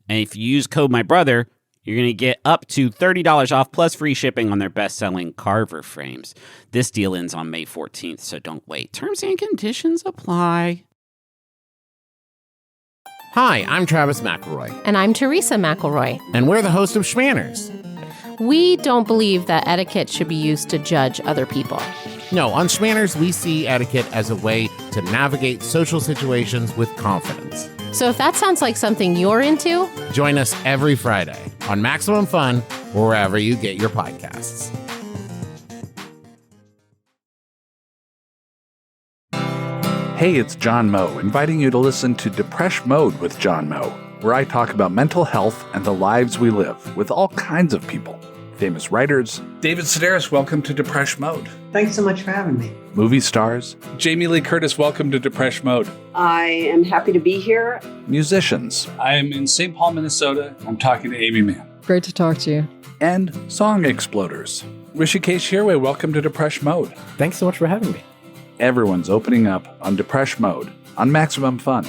And if you use code MYBROTHER, you're going to get up to $30 off plus free shipping on their best-selling Carver frames. This deal ends on May 14th, so don't wait. Terms and conditions apply. Hi, I'm Travis McElroy. And I'm Teresa McElroy. And we're the host of Schmanners. We don't believe that etiquette should be used to judge other people. No, on Schmanners, we see etiquette as a way to navigate social situations with confidence. So if that sounds like something you're into, join us every Friday on Maximum Fun or wherever you get your podcasts. Hey, it's John Moe, inviting you to listen to Depresh Mode with John Moe, where I talk about mental health and the lives we live with all kinds of people. Famous writers. David Sedaris, welcome to Depresh Mode. Thanks so much for having me. Movie stars. Jamie Lee Curtis, welcome to Depresh Mode. I am happy to be here. Musicians. I am in St. Paul, Minnesota. I'm talking to Amy Mann. Great to talk to you. And song exploders. Rishikesh Hirway, welcome to Depresh Mode. Thanks so much for having me. Everyone's opening up on Depresh Mode on Maximum Fun.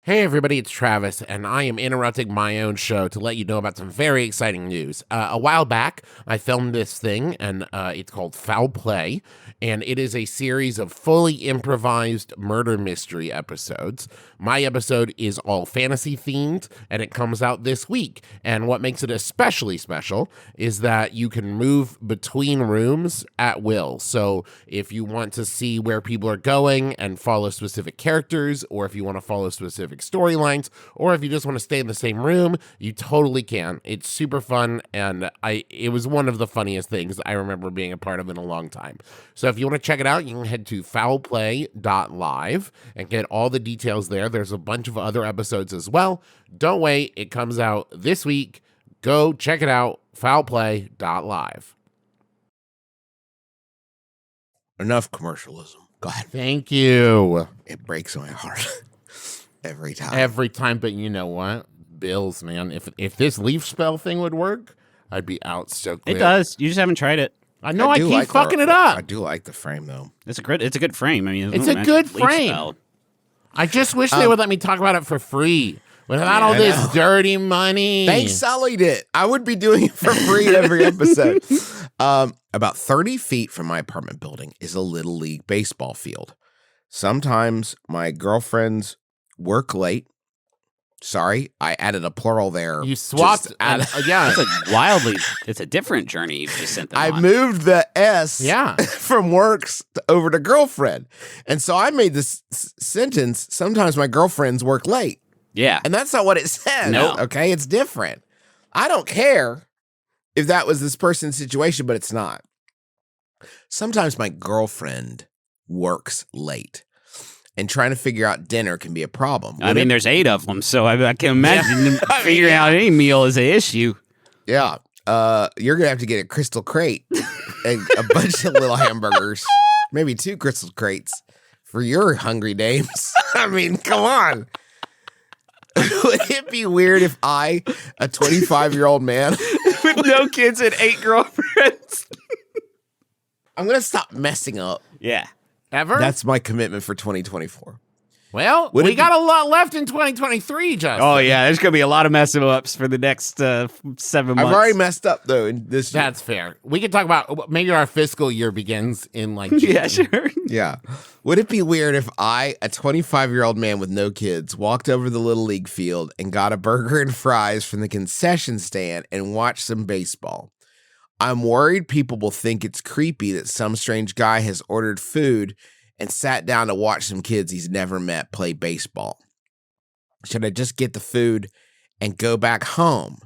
Hey everybody, it's Travis, and I am interrupting my own show to let you know about some very exciting news. A while back, I filmed this thing, and it's called Foul Play, and it is a series of fully improvised murder mystery episodes. My episode is all fantasy themed, and it comes out this week. And what makes it especially special is that you can move between rooms at will. So if you want to see where people are going and follow specific characters, or if you want to follow specific storylines, or if you just want to stay in the same room, you totally can. It's super fun, and it was one of the funniest things I remember being a part of in a long time. So if you want to check it out, you can head to foulplay.live and get all the details there. There's a bunch of other episodes as well. Don't wait, it comes out this week. Go check it out, foulplay.live. Enough commercialism. Go ahead. Thank you. It breaks my heart every time. Every time, but you know what? Bills, man. If this leaf spell thing would work, I'd be out so quick. It does. You just haven't tried it. I know. I do keep like fucking the- it up. I do like the frame though. It's a good frame. I mean, It's a good frame. I just wish they would let me talk about it for free without all this dirty money. They sullied it. I would be doing it for free every episode. About 30 feet from my apartment building is a little league baseball field. Sometimes my girlfriends work late. Sorry, I added a plural there. You swapped. Yeah, It's a different journey you've just sent them I on. moved the S Yeah. from works over to girlfriend. And so I made this sentence, sometimes my girlfriends work late. Yeah. And that's not what it says. No. Okay, it's different. I don't care if that was this person's situation, but it's not. Sometimes my girlfriend works late. And trying to figure out dinner can be a problem. I mean, there's 8 of them, so I can imagine figuring out any meal is an issue. Yeah. You're going to have to get a crystal crate and a bunch of little hamburgers. Maybe 2 crystal crates for your hungry dames. I mean, come on. Would it be weird if I, a 25-year-old man With no kids and 8 girlfriends. I'm going to stop messing up. Yeah. Ever? That's my commitment for 2024. well, Would we it got a lot left in 2023, Justin. Oh, yeah. There's going to be a lot of messing ups for the next 7 months. I've already messed up, though, in this year. That's fair. We could talk about maybe our fiscal year begins in like June. Yeah, sure. Yeah. Would it be weird if I, a 25-year-old man with no kids, walked over to the Little League field and got a burger and fries from the concession stand and watched some baseball? I'm worried people will think it's creepy that some strange guy has ordered food and sat down to watch some kids he's never met play baseball. Should I just get the food and go back home?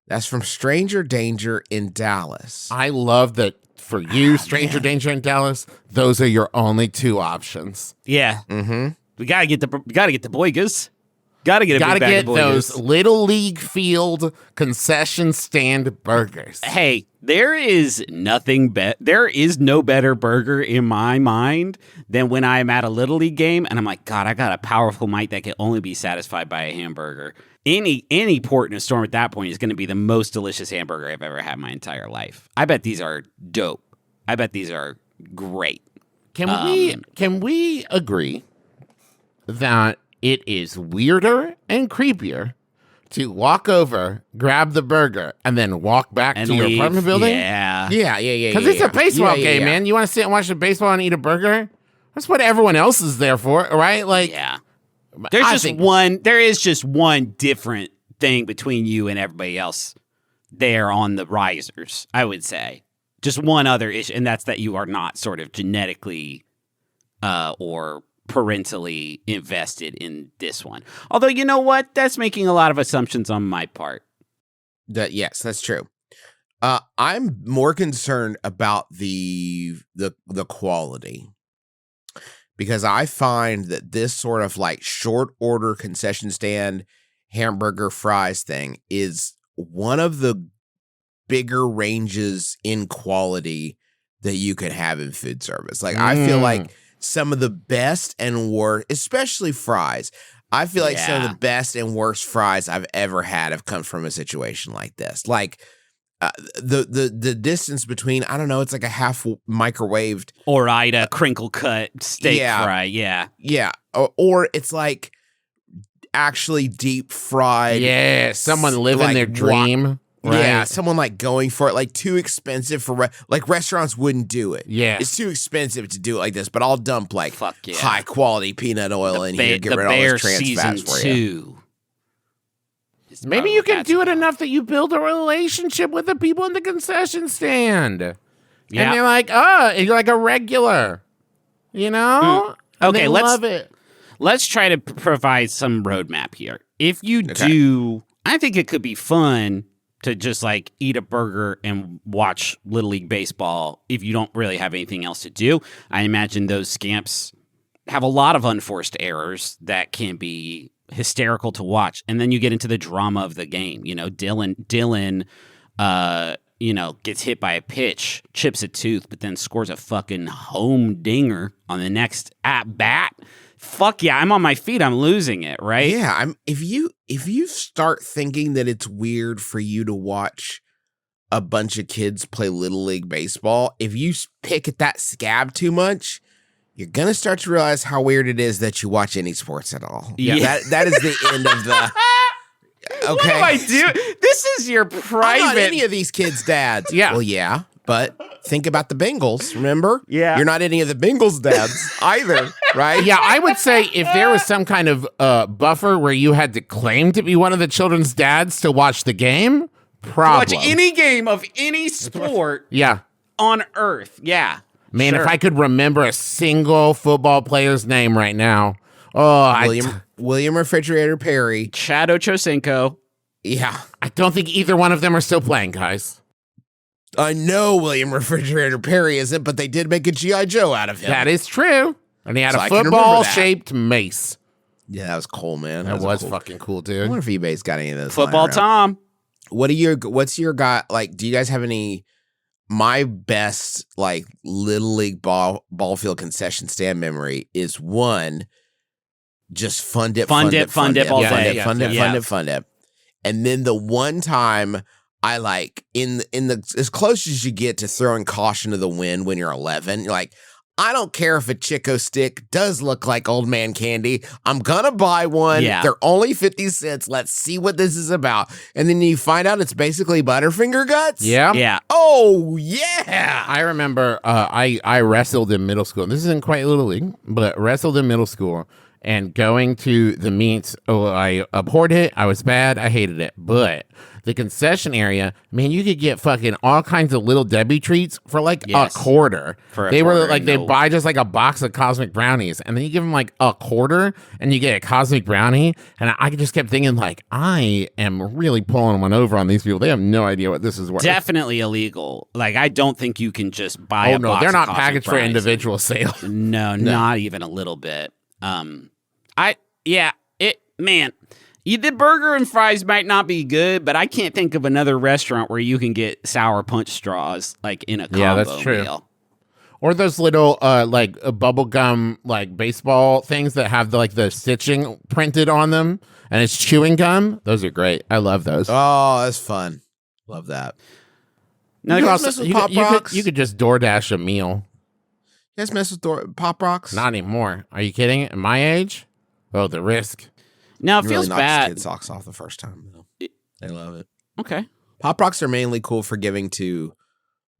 That's from Stranger Danger in Dallas. I love that for you, Stranger Danger in Dallas, those are your only 2 options. Yeah. Mm-hmm. We got to get the boygas. Got to get a Gotta big bag get of those boygas. Little League field concession stand burgers. Hey, there is nothing there is no better burger in my mind than when I'm at a Little League game and I'm like, God, I got a powerful might that can only be satisfied by a hamburger. Any port in a storm at that point is going to be the most delicious hamburger I've ever had in my entire life. I bet these are dope. I bet these are great. Can we agree that it is weirder and creepier to walk over, grab the burger, and then walk back And to your leave. apartment building? Yeah. Yeah. Because it's a baseball game, man. You want to sit and watch the baseball and eat a burger? That's what everyone else is there for, right? Like, Yeah. I There is just one different thing between you and everybody else there on the risers, I would say. Just one other issue, and that's that you are not sort of genetically or parentally invested in this one. Although, you know what? That's making a lot of assumptions on my part. Yes, that's true. I'm more concerned about the quality, because I find that this sort of like short order concession stand hamburger fries thing is one of the bigger ranges in quality that you could have in food service. Like I feel like some of the best and worst, especially fries, I feel like some of the best and worst fries I've ever had have come from a situation like this. Like the distance between, I don't know, it's like a half microwaved Ore-Ida crinkle cut steak fry. Yeah. Yeah. Or it's like actually deep fried. yeah, someone living like their dream. Yeah, right? someone like going for it, like too expensive for like restaurants wouldn't do it. Yeah. It's too expensive to do it like this, but I'll dump like Fuck yeah. high quality peanut oil in here, get rid of all Bear those trans season fats for you. 2. is Maybe probably you can that's do it about. enough that you build a relationship with the people in the concession stand. Yeah. And you're like, you're like a regular. You know? And Okay, they let's- love it. Let's try to provide some roadmap here. If you do, I think it could be fun to just like eat a burger and watch Little League baseball if you don't really have anything else to do. I imagine those scamps have a lot of unforced errors that can be hysterical to watch. And then you get into the drama of the game. You know, Dylan gets hit by a pitch, chips a tooth, but then scores a fucking home dinger on the next at bat. Fuck yeah, I'm on my feet. I'm losing it, right? Yeah, if you start thinking that it's weird for you to watch a bunch of kids play Little League baseball, if you pick at that scab too much, you're gonna start to realize how weird it is that you watch any sports at all. Yeah. That is the end of the. Okay. What do I do? This is your private. I'm not any of these kids' dads. Yeah. Well, yeah, but think about the Bengals. Remember? Yeah. You're not any of the Bengals' dads either, right? Yeah, I would say if there was some kind of buffer where you had to claim to be one of the children's dads to watch the game, problem. Watch any game of any sport Yeah. on earth. Yeah. Man, Sure. if I could remember a single football player's name right now. Oh, William Refrigerator Perry. Chad Ochocinco. Yeah. I don't think either one of them are still playing, guys. I know William Refrigerator Perry isn't, but they did make a G.I. Joe out of him. That is true. And he had So a I can remember football-shaped mace. Yeah, that was cool, man. That was cool. fucking cool, I dude. wonder if eBay's got any of those. Football lying around. Tom. What's your guy like? Do you guys have any? My best like Little League ball field concession stand memory is one, just fun dip Fun dip all day. fun Yeah. dip. And then the one time I like in the as close as you get to throwing caution to the wind when you're 11, you're like, I don't care if a Chico stick does look like old man candy. I'm gonna buy one. Yeah. They're only 50 cents. Let's see what this is about. And then you find out it's basically Butterfinger guts. Yeah. Yeah. Oh yeah. I remember I wrestled in middle school. This isn't quite Little League, but wrestled in middle school and going to the meets. Oh, I abhorred it. I was bad. I hated it. But the concession area, man, you could get fucking all kinds of Little Debbie treats for like Yes. a quarter. For a they were quarter, like, they no. buy just like a box of cosmic brownies and then you give them like a quarter and you get a cosmic brownie. And I just kept thinking like, I am really pulling one over on these people. They have no idea what this is worth. Definitely illegal. Like, I don't think you can just buy Oh no, box they're of not Cosmic packaged for Brownies. individual sale. No, not even a little bit. The burger and fries might not be good, but I can't think of another restaurant where you can get sour punch straws like in a combo Yeah, that's true. meal. Or those little bubble gum like baseball things that have the stitching printed on them and it's chewing gum. Those are great. I love those. Oh, that's fun. Love that. Now, You you guys also, mess with you, Pop you Rocks? could just DoorDash a meal. You guys mess with Pop Rocks? Not anymore. Are you kidding? At my age? Oh, the risk. now it You feels really knocked bad. kids' socks off the first time. Though. They love it. Okay. Pop Rocks are mainly cool for giving to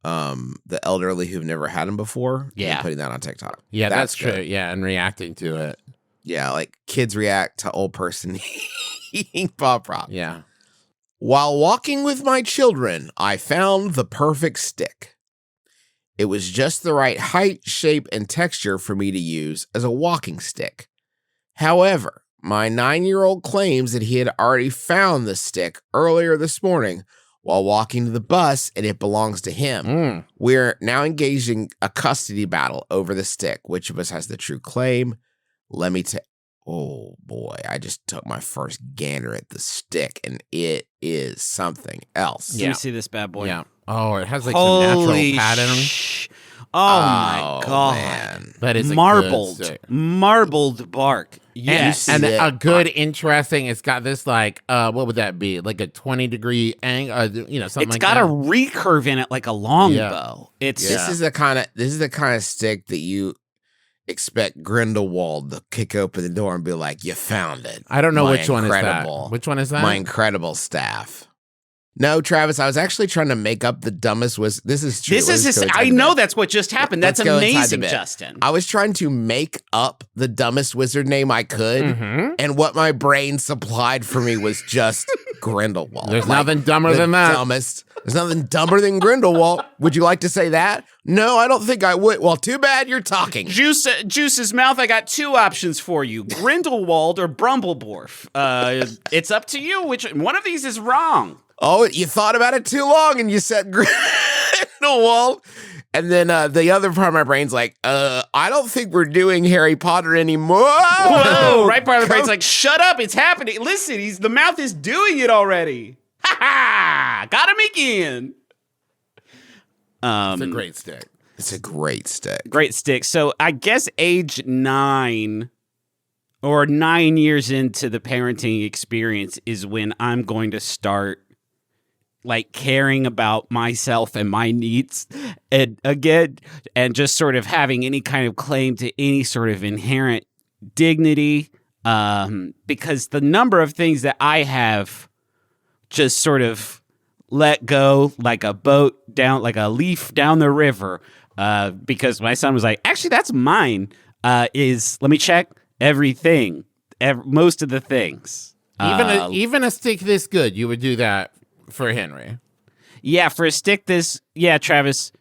the elderly who've never had them before. and Yeah. putting that on TikTok. Yeah, that's true. good. Yeah, and reacting to it. Yeah, like kids react to old person eating Pop Rock. Yeah. While walking with my children, I found the perfect stick. It was just the right height, shape, and texture for me to use as a walking stick. However, my 9-year-old claims that he had already found the stick earlier this morning while walking to the bus and it belongs to him. We're now engaging a custody battle over the stick. Which of us has the true claim? Let me tell. Oh boy, I just took my first gander at the stick and it is something else. Let me see this bad boy. Yeah. Oh, it has like Holy some natural pattern. Oh my god. Man. That is a good marbled, stick. marbled bark. Yes. And it. a good, interesting, it's got this what would that be? Like a 20-degree angle, something It's like got that. a recurve in it like a longbow. It's This is the kind of stick that you expect Grindelwald to kick open the door and be like, "You found it." I don't know My which one is that. incredible- Which one is that? My incredible staff. No, Travis, I was actually trying to make up the dumbest was. This is true. This is Let's go inside I the know bit. that's what just happened. That's Let's go inside the amazing, bit. Justin. I was trying to make up the dumbest wizard name I could, and what my brain supplied for me was just Grindelwald. There's Like, nothing dumber the than that. Dumbest. There's nothing dumber than Grindelwald. Would you like to say that? No, I don't think I would. Well, too bad you're talking. Juice's mouth. I got two options for you: Grindelwald or Brumbledorf. It's up to you. Which one of these is wrong? Oh, you thought about it too long and you said Grindelwald. And then the other part of my brain's like, I don't think we're doing Harry Potter anymore. Whoa! Right part of the brain's like, shut up! It's happening. Listen, the mouth is doing it already. Ha ha! Got him again. It's a great stick. It's a great stick. Great stick. So I guess age 9 or 9 years into the parenting experience is when I'm going to start like caring about myself and my needs and just sort of having any kind of claim to any sort of inherent dignity, because the number of things that I have just sort of let go like a boat down, like a leaf down the river, because my son was like, actually, that's mine, is, let me check, everything, most of the things. Even a stick this good, you would do that for Henry. Yeah, for a stick this, Travis,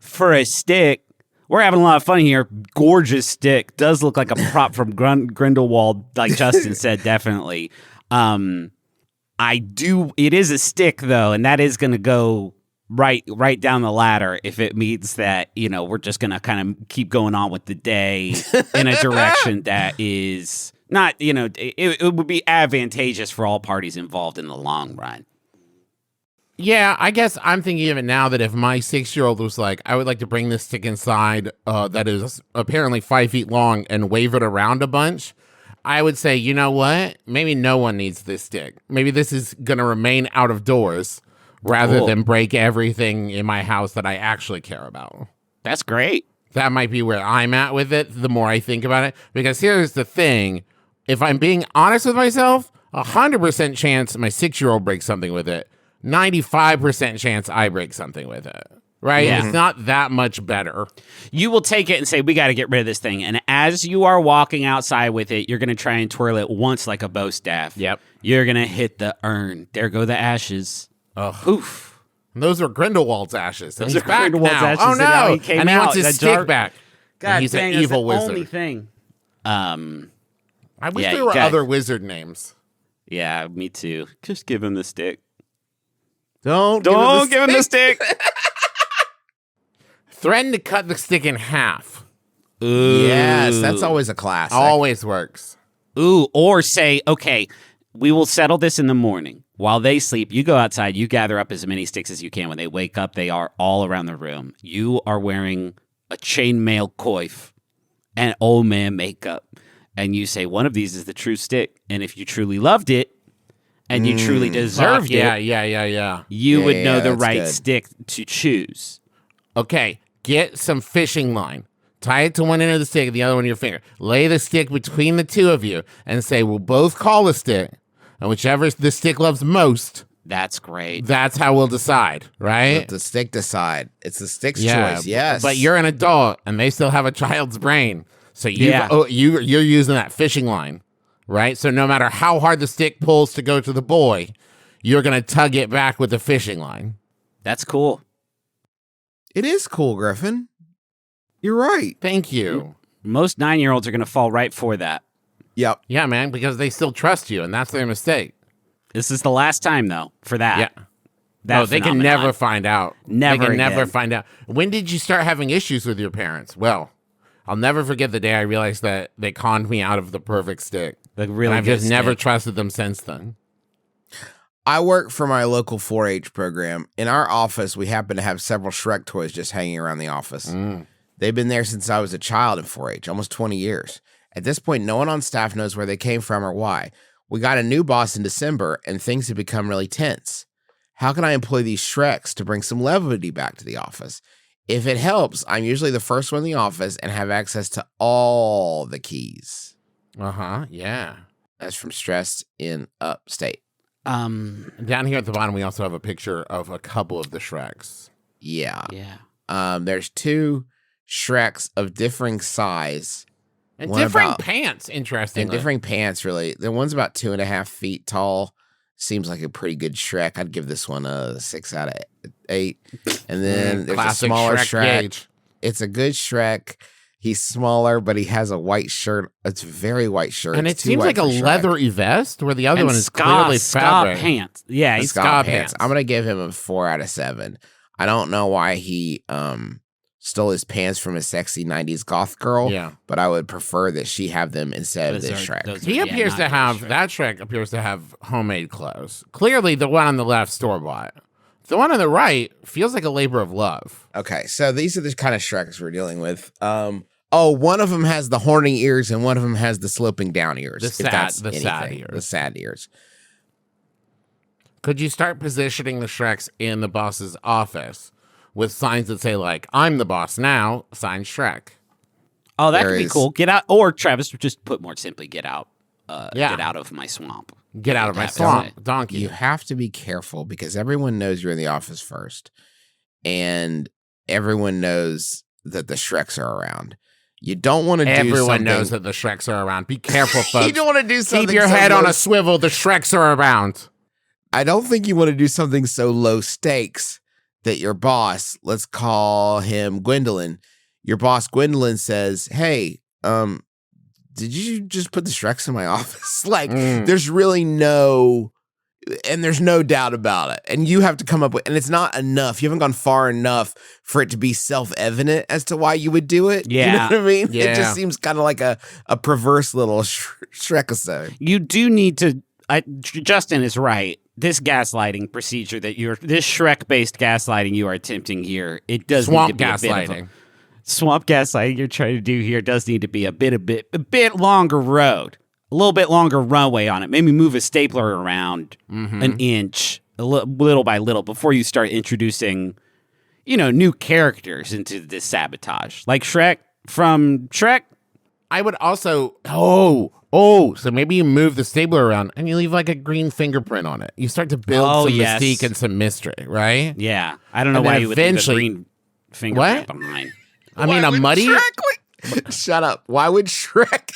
for a stick, we're having a lot of fun here. Gorgeous stick. Does look like a prop from Grindelwald, like Justin said, definitely. It is a stick, though, and that is going to go right down the ladder if it means that, we're just going to kind of keep going on with the day in a direction that is not, it would be advantageous for all parties involved in the long run. Yeah, I guess I'm thinking of it now that if my 6-year-old was like, I would like to bring this stick inside that is apparently 5 feet long and wave it around a bunch, I would say, you know what? Maybe no one needs this stick. Maybe this is going to remain out of doors rather than break everything in my house that I actually care about. That's great. That might be where I'm at with it the more I think about it. Because here's the thing. If I'm being honest with myself, 100% chance my 6-year-old breaks something with it. 95% chance I break something with it. Right? Yeah. It's not that much better. You will take it and say, we got to get rid of this thing. And as you are walking outside with it, you're going to try and twirl it once like a bow staff. Yep. You're going to hit the urn. There go the ashes. Oh, poof. And those are Grindelwald's ashes. Those he's are back Grindelwald's now. ashes. Oh, And now no. he came and he out. wants his That stick jar- back. God and he's dang, an evil that's the wizard. only thing. I wish there were other wizard names. Yeah, me too. Just give him the stick. Don't give him the stick. Threaten to cut the stick in half. Ooh. Yes, that's always a classic. Always works. Ooh, or say, okay, we will settle this in the morning. While they sleep, you go outside, you gather up as many sticks as you can. When they wake up, they are all around the room. You are wearing a chainmail coif and old man makeup. And you say, one of these is the true stick. And if you truly loved it and you truly deserved it, you would know the right stick to choose. Okay, get some fishing line. Tie it to one end of the stick and the other one to your finger. Lay the stick between the two of you and say, we'll both call a stick. And whichever the stick loves most, that's great. That's how we'll decide, right? Let the stick decide. It's the stick's choice, yes. But you're an adult and they still have a child's brain. So you're using that fishing line, right? So no matter how hard the stick pulls to go to the boy, you're going to tug it back with the fishing line. That's cool. It is cool, Griffin. You're right. Thank you. Most 9-year-olds are going to fall right for that. Yep. Yeah, man, because they still trust you, and that's their mistake. This is the last time, though, for that. Yeah. No, they can never find out. Never find out. When did you start having issues with your parents? Well, I'll never forget the day I realized that they conned me out of the perfect stick. Really, I've just never trusted them since then. I work for my local 4-H program. In our office, we happen to have several Shrek toys just hanging around the office. They've been there since I was a child in 4-H, almost 20 years. At this point, no one on staff knows where they came from or why. We got a new boss in December, and things have become really tense. How can I employ these Shreks to bring some levity back to the office? If it helps, I'm usually the first one in the office and have access to all the keys. Yeah. That's from Stressed in Upstate. Down here at the bottom, we also have a picture of a couple of the Shreks. Yeah. Yeah. There's 2 Shreks of differing size. And differing pants, interesting. And differing pants, really. The one's about 2.5 feet tall. Seems like a pretty good Shrek. I'd give this one a 6 out of 8. And then there's a smaller Shrek. It's a good Shrek. He's smaller, but he has a white shirt. It's a very white shirt. And it seems like a leathery vest, where the other one is clearly fabric. Pants. Yeah, he's ska pants. I'm going to give him a 4 out of 7. I don't know why he stole his pants from a sexy 90s goth girl. Yeah. But I would prefer that she have them instead of this Shrek. He appears to have, that Shrek appears to have homemade clothes. Clearly, the one on the left, store-bought. The one on the right feels like a labor of love. Okay, so these are the kind of Shreks we're dealing with. One of them has the horny ears and one of them has the sloping down ears. The sad ears. The sad ears. Could you start positioning the Shreks in the boss's office with signs that say, like, I'm the boss now, sign Shrek? Oh, that could be cool. Get out, or Travis, just put more simply, get out. Yeah. Get out of my swamp. Get out of my swamp, donkey. You have to be careful because everyone knows you're in the office first. And everyone knows that the Shreks are around. You don't want to do something. Everyone knows that the Shreks are around. Be careful, folks. You don't want to do something. Keep your head on a swivel. The Shreks are around. I don't think you want to do something so low stakes that your boss, let's call him Gwendolyn. Your boss, Gwendolyn, says, hey, did you just put the Shreks in my office? Like, there's really there's no doubt about it. And you have to come up with, and it's not enough. You haven't gone far enough for it to be self-evident as to why you would do it. Yeah. You know what I mean? Yeah. It just seems kind of like a perverse little Shrek-isode. You do need to, Justin is right. This gaslighting procedure this Shrek-based gaslighting you are attempting here, it does Swamp need to be gaslighting. Swamp gaslighting you're trying to do here does need to be a bit longer road, a little bit longer runway on it. Maybe move a stapler around an inch, little by little, before you start introducing, new characters into this sabotage, like Shrek from Shrek. I would also, so maybe you move the stapler around and you leave like a green fingerprint on it. You start to build some mystique and some mystery, right? Yeah. I don't know why you would leave a green fingerprint behind. I mean, a muddy. Shut up. Why would Shrek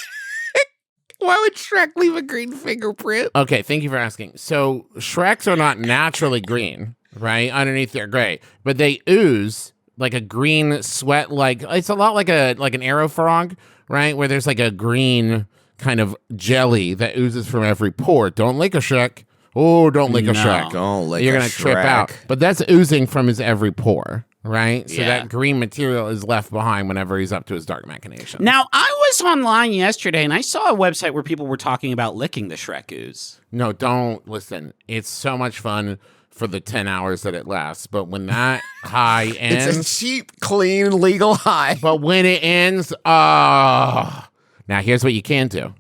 leave a green fingerprint? Okay, thank you for asking. So Shreks are not naturally green, right? Underneath they're gray, but they ooze like a green sweat. Like it's a lot like an arrow frog, right? Where there's like a green kind of jelly that oozes from every pore. Don't lick a Shrek. Oh, don't lick a Shrek. Don't lick You're a gonna Shrek. trip out. But that's oozing from his every pore. Right? So that green material is left behind whenever he's up to his dark machination. Now, I was online yesterday and I saw a website where people were talking about licking the Shrek ooze. No, don't listen. It's so much fun for the 10 hours that it lasts. But when that high ends. It's a cheap, clean, legal high. But when it ends, now here's what you can do.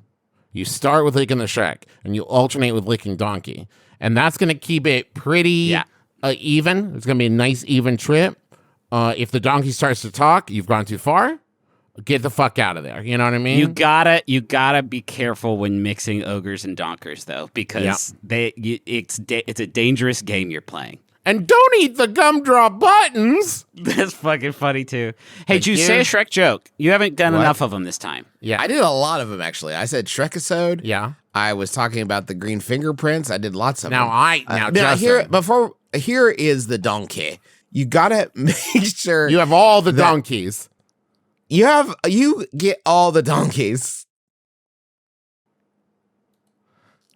You start with licking the Shrek and you alternate with licking Donkey. And that's going to keep it pretty even. It's going to be a nice, even trip. If the donkey starts to talk, you've gone too far. Get the fuck out of there. You know what I mean? You gotta be careful when mixing ogres and donkers, though, because it's a dangerous game you're playing. And don't eat the gumdrop buttons. That's fucking funny too. Hey, Juice, say a Shrek joke. You haven't done enough of them this time. Yeah, I did a lot of them actually. I said Shrekisode. Yeah, I was talking about the green fingerprints. I did lots of them. Here is the donkey. You gotta make sure you have all the donkeys. You get all the donkeys.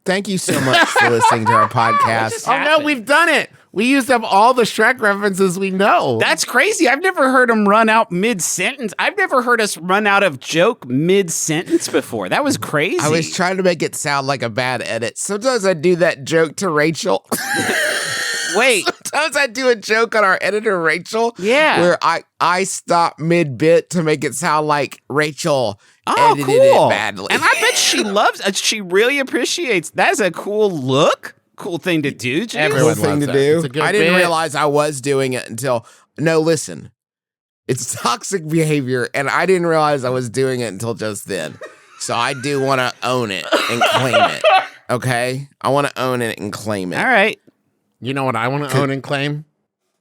Thank you so much for listening to our podcast. Oh no, we've done it. We used up all the Shrek references we know. That's crazy. I've never heard them run out mid-sentence. I've never heard us run out of joke mid-sentence before. That was crazy. I was trying to make it sound like a bad edit. Sometimes I do that joke to Rachel. Wait. Sometimes I do a joke on our editor, Rachel. Yeah. Where I stop mid-bit to make it sound like Rachel edited it badly. And I bet she really appreciates. That's a cool look. Cool thing to do, Jizz. Everyone thing to do. I didn't bit. realize I was doing it until. No, listen. It's toxic behavior, and I didn't realize I was doing it until just then. So I do want to own it and claim it. Okay? I want to own it and claim it. All right. You know what I want to own and claim?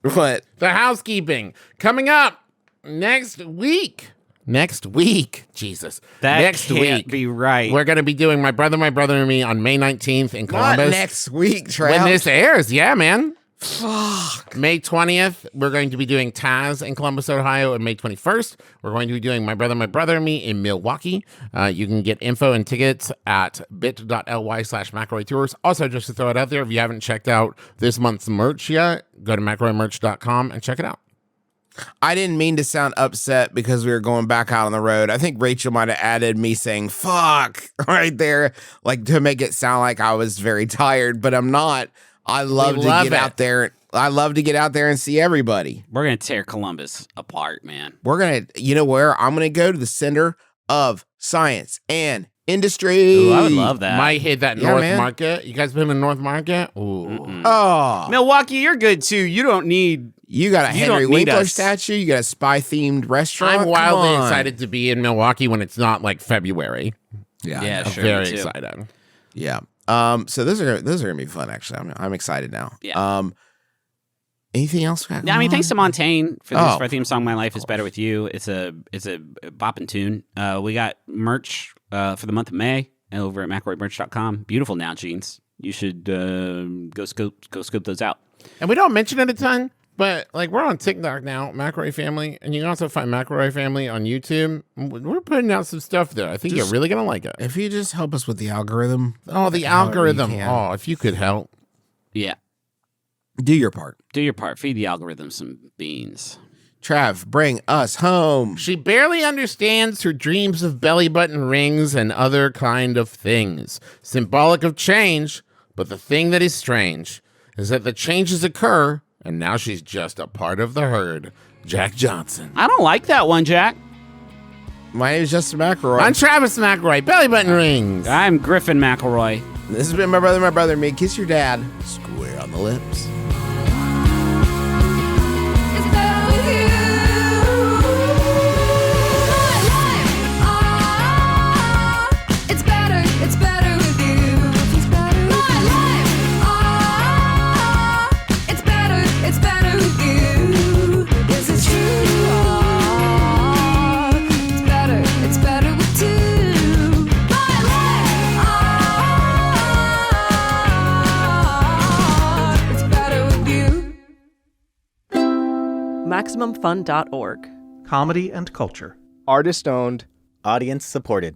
What? The housekeeping. Coming up next week. Jesus. Next week. Can't be right. We're going to be doing My Brother and Me on May 19th in Columbus. Not next week, Trav. When this airs. Yeah, man. Fuck. May 20th, we're going to be doing Taz in Columbus, Ohio, and May 21st, we're going to be doing My Brother and Me in Milwaukee. You can get info and tickets at bit.ly/McElroy Tours. Also, just to throw it out there, if you haven't checked out this month's merch yet, go to McElroymerch.com and check it out. I didn't mean to sound upset because we were going back out on the road. I think Rachel might have added me saying fuck right there, like to make it sound like I was very tired, but I'm not. I love to get out there. I love to get out there and see everybody. We're going to tear Columbus apart, man. We're going to, you know where? I'm going to go to the center of science and industry. Ooh, I would love that. Might hit that Yeah, North man. Market. You guys been in North Market? Ooh. Oh, Milwaukee, you're good too. You don't need. you got a You Henry don't need Winkler us. statue. You got a spy-themed restaurant. I'm wildly Come on. excited to be in Milwaukee when it's not like February. Yeah, Yeah, I know. sure. Very me too. excited. Yeah. So those are gonna be fun. Actually, I'm excited now. Yeah. Anything else? we got Yeah, I mean, going thanks to on? Montaigne for this Oh. for our theme song. My life is better with you. It's a bopping tune. We got merch for the month of May over at McElroymerch.com. Beautiful now jeans. You should go scope those out. And we don't mention it a ton, but like we're on TikTok now, McElroy Family, and you can also find McElroy Family on YouTube. We're putting out some stuff there. I think you're really gonna like it. If you just help us with the algorithm. Oh, the however you algorithm. can. Oh, if you could help. Yeah, Do your part. do your part. Feed the algorithm some beans. Trav, bring us home. She barely understands her dreams of belly button rings and other kind of things. Symbolic of change, but the thing that is strange is that the changes occur, and now she's just a part of the herd. Jack Johnson. I don't like that one, Jack. My name is Justin McElroy. I'm Travis McElroy, belly button rings. I'm Griffin McElroy. This has been my brother, and me. Kiss your dad. Square on the lips. It's better with you. My life, it's better with you. My life, it's better with you. Yes, it's true. It's better with two. My life, it's better with you. MaximumFun.org. Comedy and culture. Artist owned. Audience supported.